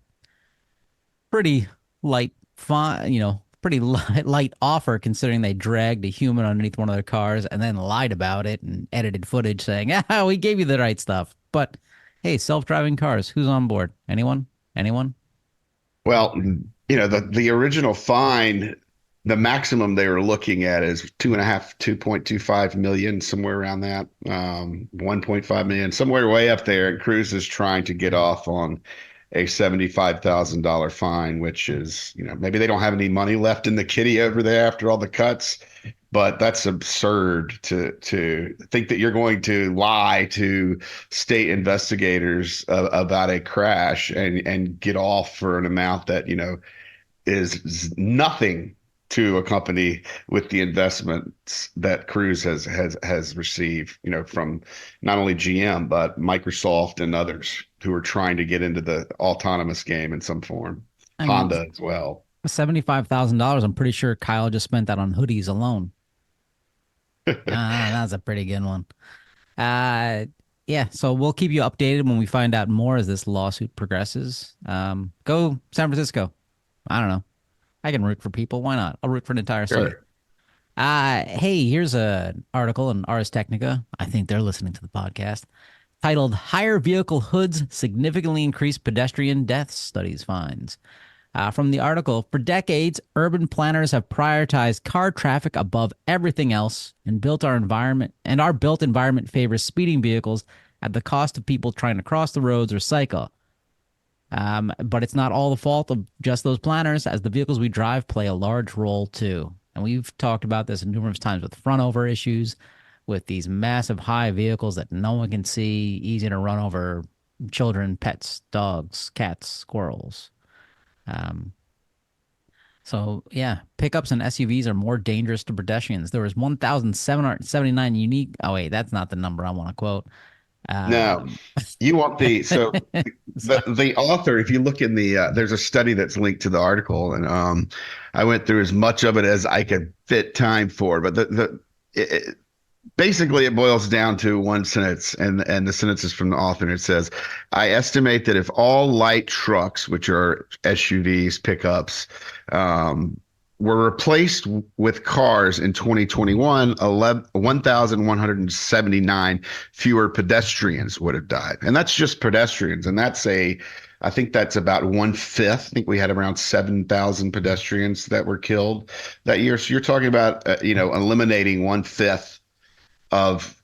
[SPEAKER 1] pretty light fine, pretty light offer considering they dragged a human underneath one of their cars and then lied about it and edited footage saying, "Ah, we gave you the right stuff." But hey, self-driving cars, who's on board? Anyone? Anyone?
[SPEAKER 3] Well, the original fine, the maximum they were looking at is 2.25 million, somewhere around that, 1.5 million, somewhere way up there. And Cruise is trying to get off on a $75,000 fine, which is, maybe they don't have any money left in the kitty over there after all the cuts. But that's absurd to think that you're going to lie to state investigators about a crash and get off for an amount that is nothing to a company with the investments that Cruise has received, from not only GM but Microsoft and others who are trying to get into the autonomous game in some form.
[SPEAKER 1] I mean,
[SPEAKER 3] Honda as well.
[SPEAKER 1] $75,000. I'm pretty sure Kyle just spent that on hoodies alone. That's a pretty good one. Yeah, so we'll keep you updated when we find out more as this lawsuit progresses. Go San Francisco. I don't know. I can root for people. Why not? I'll root for an entire city.
[SPEAKER 3] Sure.
[SPEAKER 1] Hey, here's an article in Ars Technica. I think they're listening to the podcast. Titled "Higher Vehicle Hoods Significantly Increase Pedestrian Deaths," studies finds. From the article, for decades, urban planners have prioritized car traffic above everything else, and our built environment favors speeding vehicles at the cost of people trying to cross the roads or cycle. But it's not all the fault of just those planners, as the vehicles we drive play a large role too. And we've talked about this numerous times with front over issues, with these massive high vehicles that no one can see, easy to run over children, pets, dogs, cats, squirrels. So yeah, pickups and SUVs are more dangerous to pedestrians. There was 1,779 unique. Oh wait, that's not the number I want to quote.
[SPEAKER 3] No, you want the author, if you look in there's a study that's linked to the article, and I went through as much of it as I could fit time for, but basically it boils down to one sentence, and the sentence is from the author, and it says, "I estimate that if all light trucks, which are SUVs, pickups, were replaced with cars in 2021, 1,179 fewer pedestrians would have died." And that's just pedestrians. And I think that's about 1/5. I think we had around 7,000 pedestrians that were killed that year. So you're talking about, eliminating 1/5 of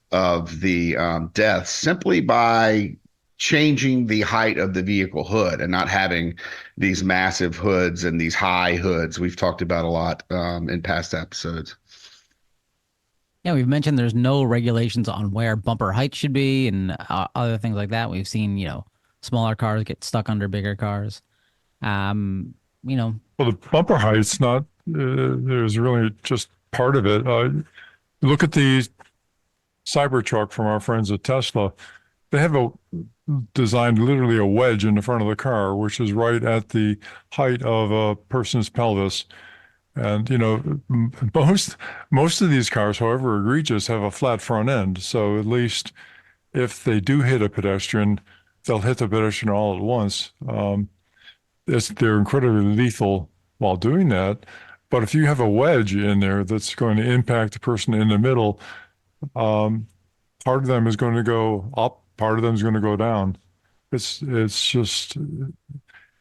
[SPEAKER 3] the deaths simply by changing the height of the vehicle hood and not having these massive hoods and these high hoods we've talked about a lot in past episodes.
[SPEAKER 1] Yeah, we've mentioned there's no regulations on where bumper height should be and other things like that. We've seen, smaller cars get stuck under bigger cars. Well,
[SPEAKER 2] the bumper height's not, there's really just part of it. Look at the Cybertruck from our friends at Tesla. They have designed literally a wedge in the front of the car, which is right at the height of a person's pelvis. And, most of these cars, however egregious, have a flat front end. So at least if they do hit a pedestrian, they'll hit the pedestrian all at once. They're incredibly lethal while doing that. But if you have a wedge in there that's going to impact the person in the middle, part of them is going to go up, part of them is going to go down. It's just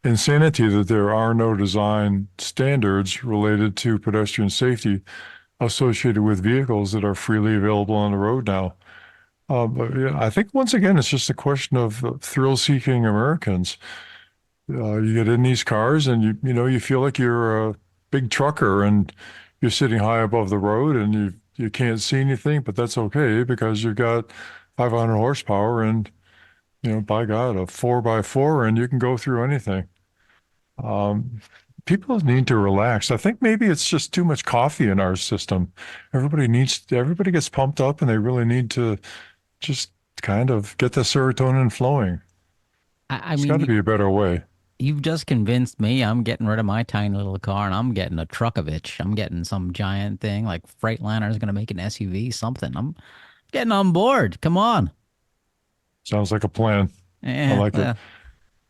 [SPEAKER 2] insanity that there are no design standards related to pedestrian safety associated with vehicles that are freely available on the road now. But yeah, I think once again, it's just a question of thrill-seeking Americans. You get in these cars and you feel like you're a big trucker and you're sitting high above the road and you can't see anything, but that's okay because you've got 500 horsepower and, by God, a 4x4 and you can go through anything. People need to relax. I think maybe it's just too much coffee in our system. Everybody gets pumped up and they really need to just kind of get the serotonin flowing. It's got to be a better way.
[SPEAKER 1] You've just convinced me. I'm getting rid of my tiny little car and I'm getting a Truckovich. I'm getting some giant thing like Freightliner is going to make an SUV, something. I'm getting on board. Come on.
[SPEAKER 2] Sounds like a plan.
[SPEAKER 1] Yeah,
[SPEAKER 2] I like it.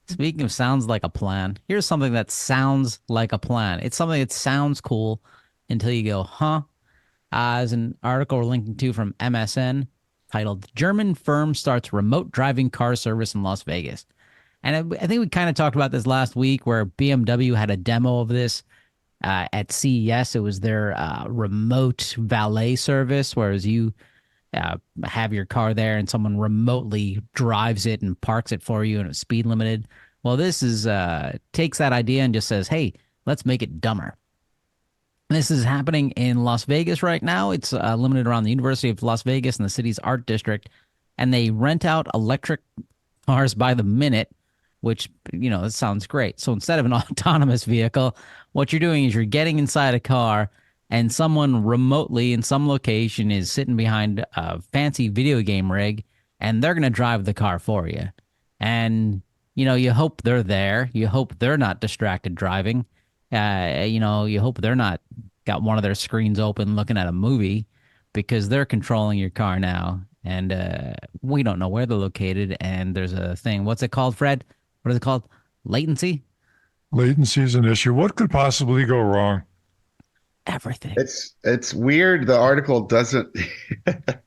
[SPEAKER 1] Speaking of sounds like a plan, here's something that sounds like a plan. It's something that sounds cool until you go, huh? As an article we're linking to from MSN titled German Firm Starts Remote Driving Car Service in Las Vegas. And I think we kind of talked about this last week where BMW had a demo of this at CES. It was their remote valet service, whereas you have your car there and someone remotely drives it and parks it for you and it's speed limited. Well, this is takes that idea and just says, hey, let's make it dumber. This is happening in Las Vegas right now. It's limited around the University of Las Vegas and the city's art district, and they rent out electric cars by the minute, which, it sounds great. So instead of an autonomous vehicle, what you're doing is you're getting inside a car and someone remotely in some location is sitting behind a fancy video game rig and they're going to drive the car for you. And, you hope they're there. You hope they're not distracted driving. You hope they're not got one of their screens open looking at a movie because they're controlling your car now. And we don't know where they're located. And there's a thing. What's it called, Fred? What is it called? Latency?
[SPEAKER 2] Latency is an issue. What could possibly go wrong?
[SPEAKER 1] Everything.
[SPEAKER 3] It's weird. The article doesn't the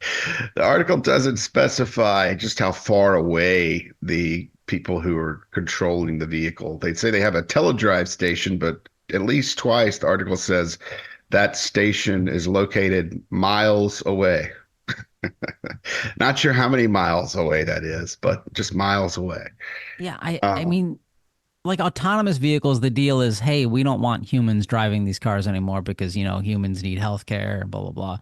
[SPEAKER 3] article doesn't specify just how far away the people who are controlling the vehicle. They say they have a teledrive station, but at least twice the article says that station is located miles away. Not sure how many miles away that is, but just miles away.
[SPEAKER 1] Yeah, I mean, like autonomous vehicles, the deal is, hey, we don't want humans driving these cars anymore because, humans need healthcare, blah, blah, blah.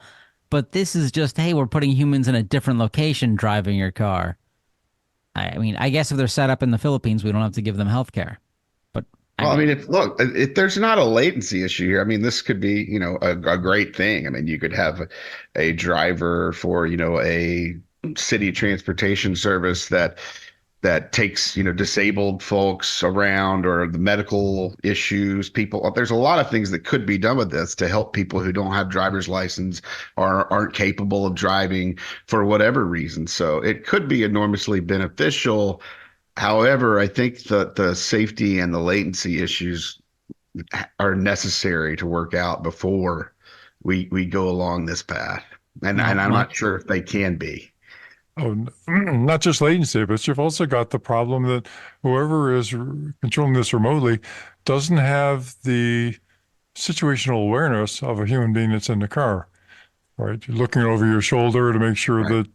[SPEAKER 1] But this is just, hey, we're putting humans in a different location driving your car. I mean, I guess if they're set up in the Philippines, we don't have to give them healthcare. But
[SPEAKER 3] Well, I mean, if there's not a latency issue here, I mean, this could be, a great thing. I mean, you could have a driver for, a city transportation service that takes, disabled folks around or the medical issues, people. There's a lot of things that could be done with this to help people who don't have driver's license or aren't capable of driving for whatever reason. So it could be enormously beneficial. However, I think that the safety and the latency issues are necessary to work out before we go along this path. And I'm not sure if they can be.
[SPEAKER 2] Oh, not just latency, but you've also got the problem that whoever is controlling this remotely doesn't have the situational awareness of a human being that's in the car, right? You're looking over your shoulder to make sure
[SPEAKER 3] Right.
[SPEAKER 2] that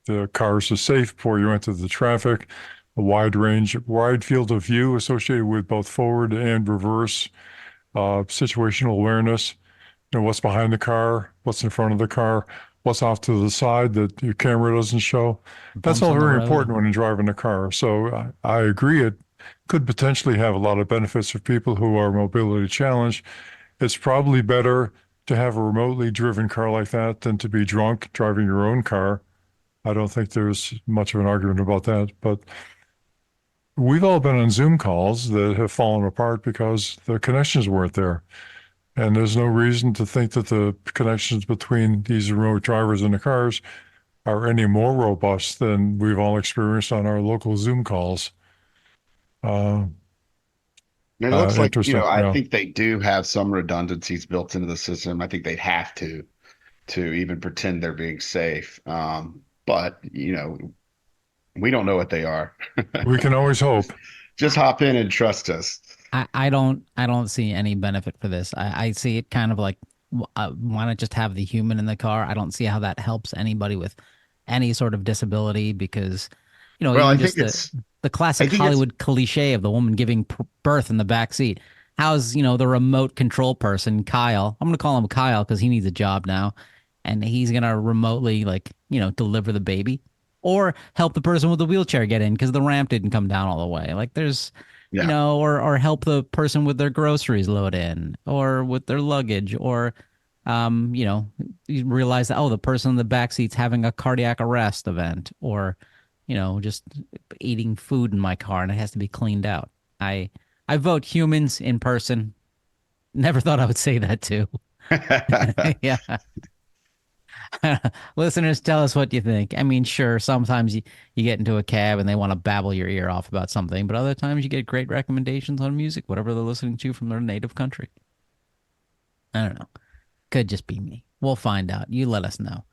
[SPEAKER 2] the cars are safe before you enter the traffic. A wide field of view associated with both forward and reverse situational awareness. What's behind the car, what's in front of the car, what's off to the side that your camera doesn't show. That's
[SPEAKER 1] bumps
[SPEAKER 2] all
[SPEAKER 1] on the
[SPEAKER 2] very
[SPEAKER 1] road.
[SPEAKER 2] important when you're driving a car. So I agree it could potentially have a lot of benefits for people who are mobility challenged. It's probably better to have a remotely driven car like that than to be drunk driving your own car. I don't think there's much of an argument about that. But we've all been on Zoom calls that have fallen apart because the connections weren't there. And there's no reason to think that the connections between these remote drivers and the cars are any more robust than we've all experienced on our local Zoom calls.
[SPEAKER 3] And it looks like,
[SPEAKER 2] Interesting.
[SPEAKER 3] I
[SPEAKER 2] Yeah.
[SPEAKER 3] think they do have some redundancies built into the system. I think they'd have to even pretend they're being safe. But, we don't know what they are.
[SPEAKER 2] We can always hope.
[SPEAKER 3] Just hop in and trust us.
[SPEAKER 1] I don't see any benefit for this. I see it kind of like why not just have the human in the car? I don't see how that helps anybody with any sort of disability because,
[SPEAKER 3] Well,
[SPEAKER 1] even
[SPEAKER 3] I
[SPEAKER 1] just
[SPEAKER 3] think it's
[SPEAKER 1] the classic
[SPEAKER 3] think it's-
[SPEAKER 1] Hollywood cliche of the woman giving birth in the back seat. How's, the remote control person, Kyle? I'm going to call him Kyle because he needs a job now. And he's going to remotely, deliver the baby or help the person with the wheelchair get in because the ramp didn't come down all the way. Like there's,
[SPEAKER 3] Yeah.
[SPEAKER 1] or help the person with their groceries load in or with their luggage or, you realize that, oh, the person in the back seat's having a cardiac arrest event or, just eating food in my car and it has to be cleaned out. I vote humans in person. Never thought I would say that too. Yeah. Listeners, tell us what you think. I mean, sure, sometimes you get into a cab and they want to babble your ear off about something, but other times you get great recommendations on music, whatever they're listening to from their native country. I don't know. Could just be me. We'll find out. You let us know.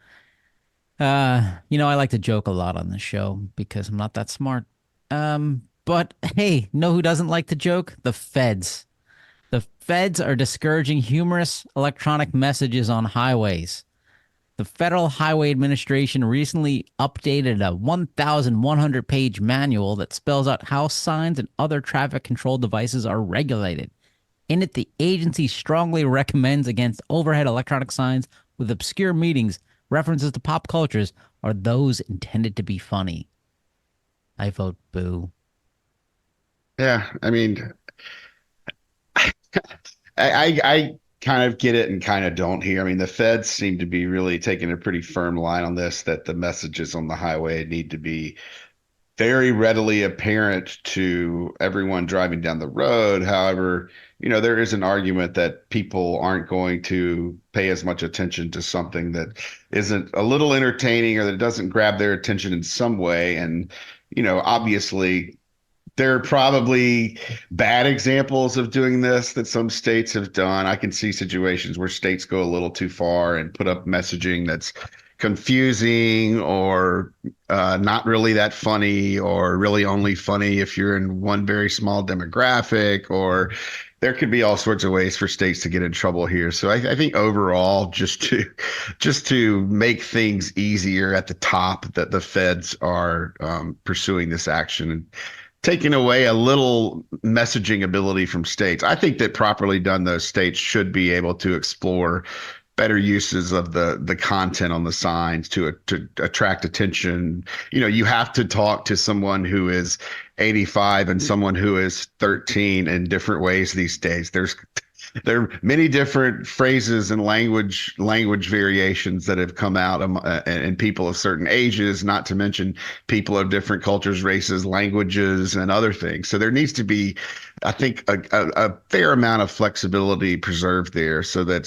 [SPEAKER 1] I like to joke a lot on this show because I'm not that smart. But hey, know who doesn't like to joke? The feds. The feds are discouraging humorous electronic messages on highways. The Federal Highway Administration recently updated a 1,100-page manual that spells out how signs and other traffic control devices are regulated. In it, the agency strongly recommends against overhead electronic signs with obscure meanings, references to pop cultures, or those intended to be funny. I vote boo.
[SPEAKER 3] Yeah, I mean, I kind of get it and kind of don't here. I mean, the feds seem to be really taking a pretty firm line on this, that the messages on the highway need to be very readily apparent to everyone driving down the road. However, there is an argument that people aren't going to pay as much attention to something that isn't a little entertaining or that doesn't grab their attention in some way. And, obviously, there are probably bad examples of doing this that some states have done. I can see situations where states go a little too far and put up messaging that's confusing or not really that funny, or really only funny if you're in one very small demographic, or there could be all sorts of ways for states to get in trouble here. So I think overall, just to make things easier at the top, that the feds are pursuing this action and taking away a little messaging ability from states. I think that properly done, those states should be able to explore better uses of the content on the signs to attract attention. You have to talk to someone who is 85 and someone who is 13 in different ways these days. There are many different phrases and language variations that have come out, and people of certain ages, not to mention people of different cultures, races, languages, and other things. So there needs to be, I think, a fair amount of flexibility preserved there, so that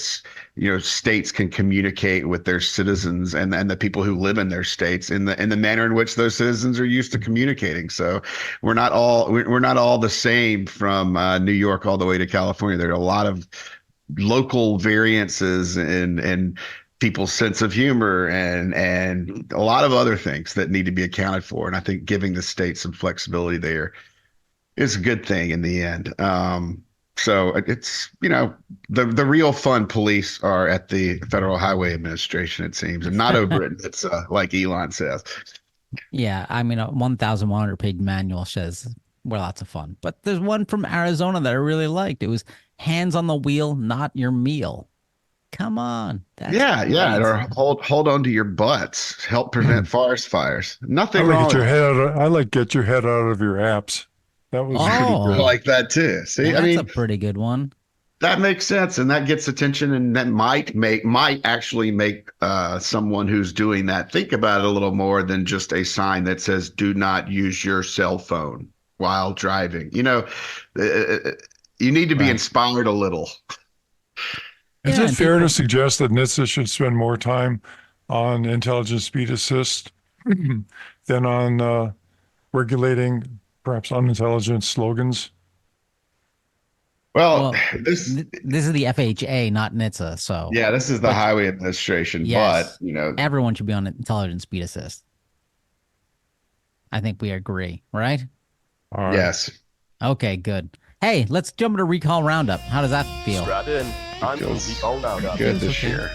[SPEAKER 3] states can communicate with their citizens and the people who live in their states in the manner in which those citizens are used to communicating. So we're not all the same from New York all the way to California. There are a lot of local variances in people's sense of humor and a lot of other things that need to be accounted for. And I think giving the state some flexibility there is a good thing in the end. So it's, the real fun police are at the Federal Highway Administration, it seems, and not over it. It's like Elon says.
[SPEAKER 1] Yeah, I mean, a 1,100-page manual says we're lots of fun. But there's one from Arizona that I really liked. It was hands on the wheel, not your meal. Come on. That's
[SPEAKER 3] Yeah,
[SPEAKER 1] great.
[SPEAKER 3] or hold on to your butts. Help prevent forest fires.
[SPEAKER 2] I
[SPEAKER 3] Nothing
[SPEAKER 2] like
[SPEAKER 3] wrong
[SPEAKER 2] get your
[SPEAKER 3] with
[SPEAKER 2] head out of, I like get your head out of your apps. That was pretty
[SPEAKER 3] I
[SPEAKER 1] Oh,
[SPEAKER 2] good.
[SPEAKER 3] like that too. See, I
[SPEAKER 1] that's a
[SPEAKER 3] mean,
[SPEAKER 1] pretty good one.
[SPEAKER 3] that makes sense, and that gets attention, and that might actually make someone who's doing that think about it a little more than just a sign that says "Do not use your cell phone while driving." You need to be
[SPEAKER 1] Right.
[SPEAKER 3] inspired a little.
[SPEAKER 2] Is
[SPEAKER 1] Yeah,
[SPEAKER 2] it
[SPEAKER 1] and
[SPEAKER 2] fair to
[SPEAKER 1] people,
[SPEAKER 2] suggest that NHTSA should spend more time on intelligent speed assist than on regulating perhaps unintelligent slogans?
[SPEAKER 3] Well,
[SPEAKER 1] well,
[SPEAKER 3] this
[SPEAKER 1] this is the FHA, not NHTSA. So,
[SPEAKER 3] yeah, this is the
[SPEAKER 1] but
[SPEAKER 3] Highway Administration, but
[SPEAKER 1] yes, everyone should be on intelligent speed assist. I think we agree, right?
[SPEAKER 2] All right.
[SPEAKER 3] yes,
[SPEAKER 1] Okay, good. Hey, let's jump to recall roundup. How does that feel
[SPEAKER 4] Strap in. I'm going to
[SPEAKER 3] feels
[SPEAKER 4] be all roundup.
[SPEAKER 3] good this
[SPEAKER 1] okay.
[SPEAKER 3] year.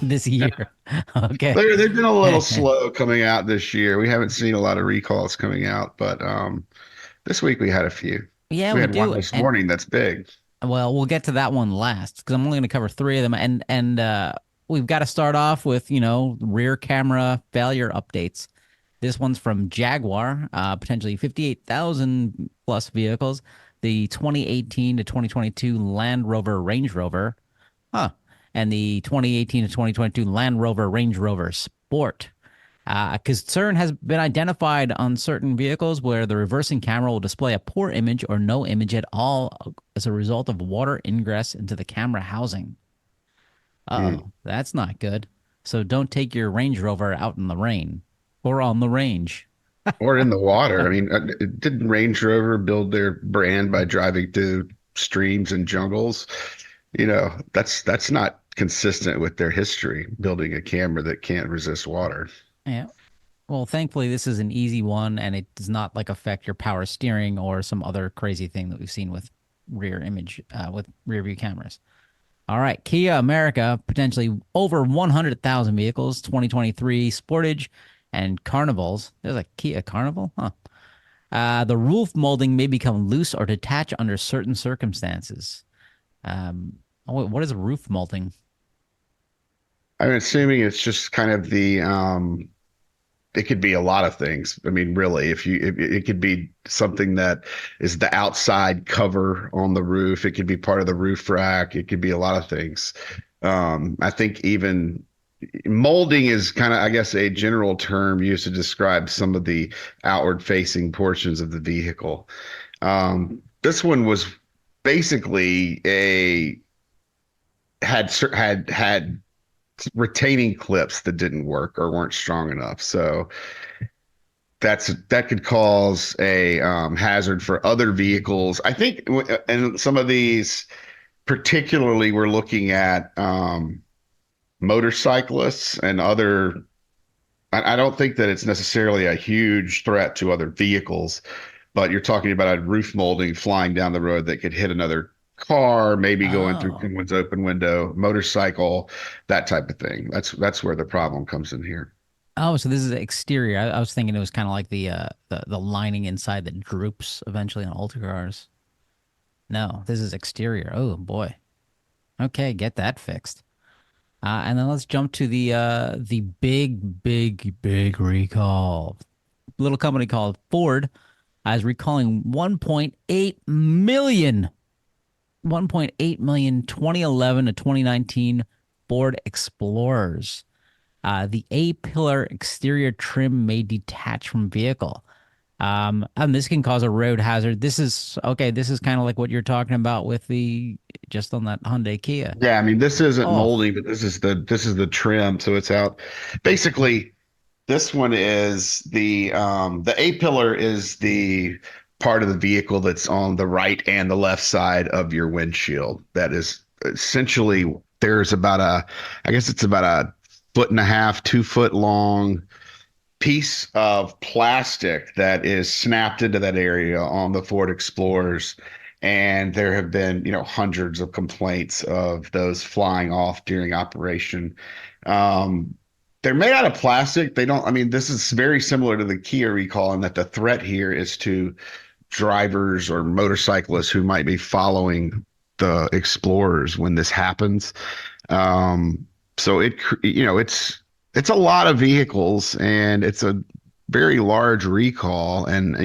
[SPEAKER 1] this year? Okay.
[SPEAKER 3] They've been a little slow coming out this year. We haven't seen a lot of recalls coming out, but this week we had a few.
[SPEAKER 1] Yeah,
[SPEAKER 3] We
[SPEAKER 1] we
[SPEAKER 3] had one
[SPEAKER 1] do.
[SPEAKER 3] this
[SPEAKER 1] And
[SPEAKER 3] morning that's big.
[SPEAKER 1] well, we'll get to that one last because I'm only going to cover three of them. And we've got to start off with, rear camera failure updates. This one's from Jaguar, potentially 58,000 plus vehicles. The 2018 to 2022 Land Rover Range Rover, and the 2018 to 2022 Land Rover Range Rover Sport. Concern has been identified on certain vehicles where the reversing camera will display a poor image or no image at all as a result of water ingress into the camera housing.
[SPEAKER 3] Hmm.
[SPEAKER 1] Oh, that's not good. So don't take your Range Rover out in the rain or on the range.
[SPEAKER 3] Or in the water. I mean, didn't Range Rover build their brand by driving through streams and jungles? That's not consistent with their history, building a camera that can't resist water.
[SPEAKER 1] Yeah. Well, thankfully, this is an easy one, and it does not like affect your power steering or some other crazy thing that we've seen with with rear view cameras. All right, Kia America, potentially over 100,000 vehicles, 2023 Sportage and Carnivals. There's a Kia Carnival, huh? The roof molding may become loose or detach under certain circumstances. What is a roof molding?
[SPEAKER 3] I'm assuming it's just kind of it could be a lot of things. I mean, really, if it could be something that is the outside cover on the roof. It could be part of the roof rack. It could be a lot of things. I think even molding is kind of, I guess, a general term used to describe some of the outward facing portions of the vehicle. This one was basically a had retaining clips that didn't work or weren't strong enough. So that could cause a hazard for other vehicles. I think, and some of these, particularly, we're looking at motorcyclists and other. I don't think that it's necessarily a huge threat to other vehicles, but you're talking about a roof molding flying down the road that could hit another car, maybe going through
[SPEAKER 1] Oh.
[SPEAKER 3] someone's open window, motorcycle, that type of thing. That's where the problem comes in here.
[SPEAKER 1] Oh, so this is exterior. I was thinking it was kind of like the lining inside that droops eventually on older cars. No, this is exterior. Oh boy. Okay, get that fixed. And then let's jump to the big recall. Little company called Ford is recalling 1.8 million 2011 to 2019 Ford Explorers. The A-pillar exterior trim may detach from vehicle. And this can cause a road hazard. This is okay. This is kind of like what you're talking about with the just on that Hyundai Kia.
[SPEAKER 3] Yeah, I mean, this isn't
[SPEAKER 1] Oh,
[SPEAKER 3] molding, but this is the trim, so it's out. Basically, this one is the A pillar is the part of the vehicle that's on the right and the left side of your windshield. That is essentially there's about I guess it's about a foot and a half, 2 foot long piece of plastic that is snapped into that area on the Ford Explorers. And there have been, hundreds of complaints of those flying off during operation. Um, they're made out of plastic. They don't, I mean, this is very similar to the Kia recall in that the threat here is to drivers or motorcyclists who might be following the Explorers when this happens. So it's a lot of vehicles and it's a very large recall. And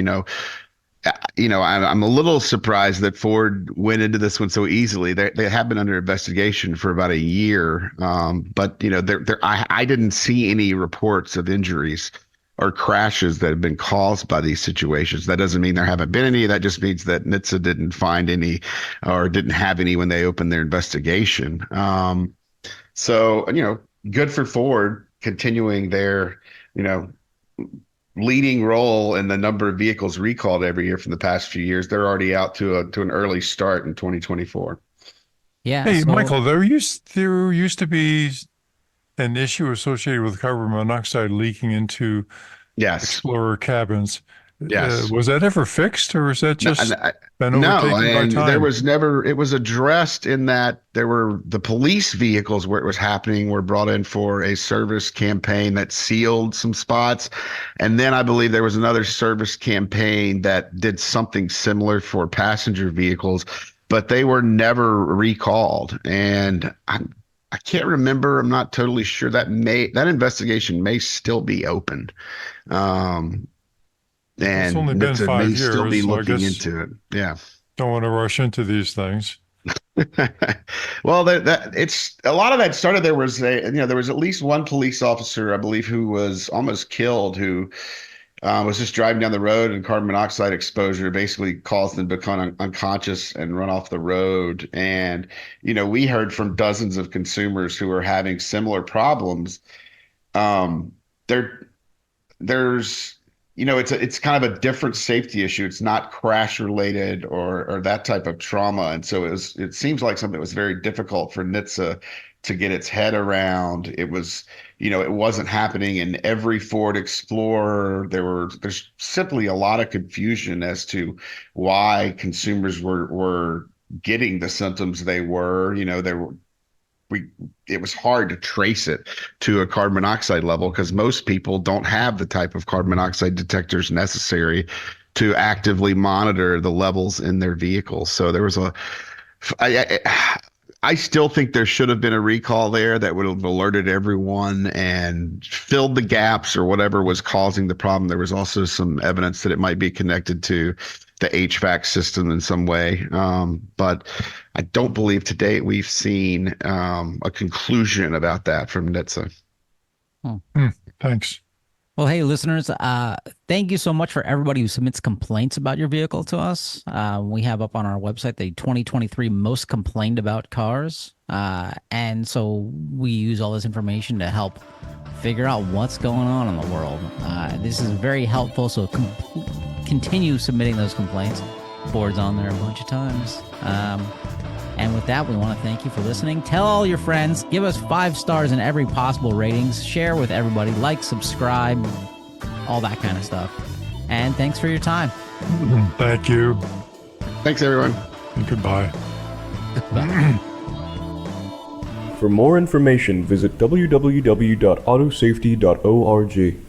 [SPEAKER 3] I'm a little surprised that Ford went into this one so easily. They have been under investigation for about a year, but I didn't see any reports of injuries or crashes that have been caused by these situations. That doesn't mean there haven't been any. That just means that NHTSA didn't find any or didn't have any when they opened their investigation. So good for Ford continuing their, you know, leading role in the number of vehicles recalled every year from the past few years. They're already out to an early start in 2024.
[SPEAKER 1] yeah.
[SPEAKER 2] Hey,
[SPEAKER 1] So
[SPEAKER 2] Michael, there used to be an issue associated with carbon monoxide leaking into
[SPEAKER 3] Yes.
[SPEAKER 2] Explorer cabins.
[SPEAKER 3] Yes.
[SPEAKER 2] Was that ever fixed, or is that
[SPEAKER 3] No,
[SPEAKER 2] just been
[SPEAKER 3] no,
[SPEAKER 2] overtaken by
[SPEAKER 3] and there
[SPEAKER 2] time?
[SPEAKER 3] was never, it was addressed in that there were the police vehicles where it was happening were brought in for a service campaign that sealed some spots. And then I believe there was another service campaign that did something similar for passenger vehicles, but they were never recalled. And I can't remember. I'm not totally sure that investigation may still be open. Um,
[SPEAKER 2] It's
[SPEAKER 3] and
[SPEAKER 2] only been
[SPEAKER 3] NHTSA may
[SPEAKER 2] five
[SPEAKER 3] still
[SPEAKER 2] years,
[SPEAKER 3] be
[SPEAKER 2] so I
[SPEAKER 3] looking
[SPEAKER 2] guess
[SPEAKER 3] into it. Yeah.
[SPEAKER 2] don't want to rush into these things.
[SPEAKER 3] Well, that it's a lot of that started. There was at least one police officer, I believe, who was almost killed, who Was just driving down the road, and carbon monoxide exposure basically caused them to become unconscious and run off the road. And, we heard from dozens of consumers who are having similar problems. Um, there, there's, it's kind of a different safety issue. It's not crash related or that type of trauma. And so it seems like something that was very difficult for NHTSA to get its head around. It was, it wasn't happening in every Ford Explorer. There's simply a lot of confusion as to why consumers were getting the symptoms they were. It was hard to trace it to a carbon monoxide level because most people don't have the type of carbon monoxide detectors necessary to actively monitor the levels in their vehicles. So there was I still think there should have been a recall there that would have alerted everyone and filled the gaps or whatever was causing the problem. There was also some evidence that it might be connected to the HVAC system in some way. But I don't believe to date we've seen a conclusion about that from NHTSA.
[SPEAKER 2] Thanks.
[SPEAKER 1] Well, hey, listeners, thank you so much for everybody who submits complaints about your vehicle to us. We have up on our website the 2023 most complained about cars. And so we use all this information to help figure out what's going on in the world. This is very helpful, so continue submitting those complaints. Ford's on there a bunch of times. And with that, we want to thank you for listening. Tell all your friends. Give us 5 stars in every possible ratings. Share with everybody. Like, subscribe, all that kind of stuff. And thanks for your time.
[SPEAKER 2] Thank you.
[SPEAKER 3] Thanks, everyone.
[SPEAKER 2] And goodbye.
[SPEAKER 1] Bye.
[SPEAKER 4] For more information, visit www.autosafety.org.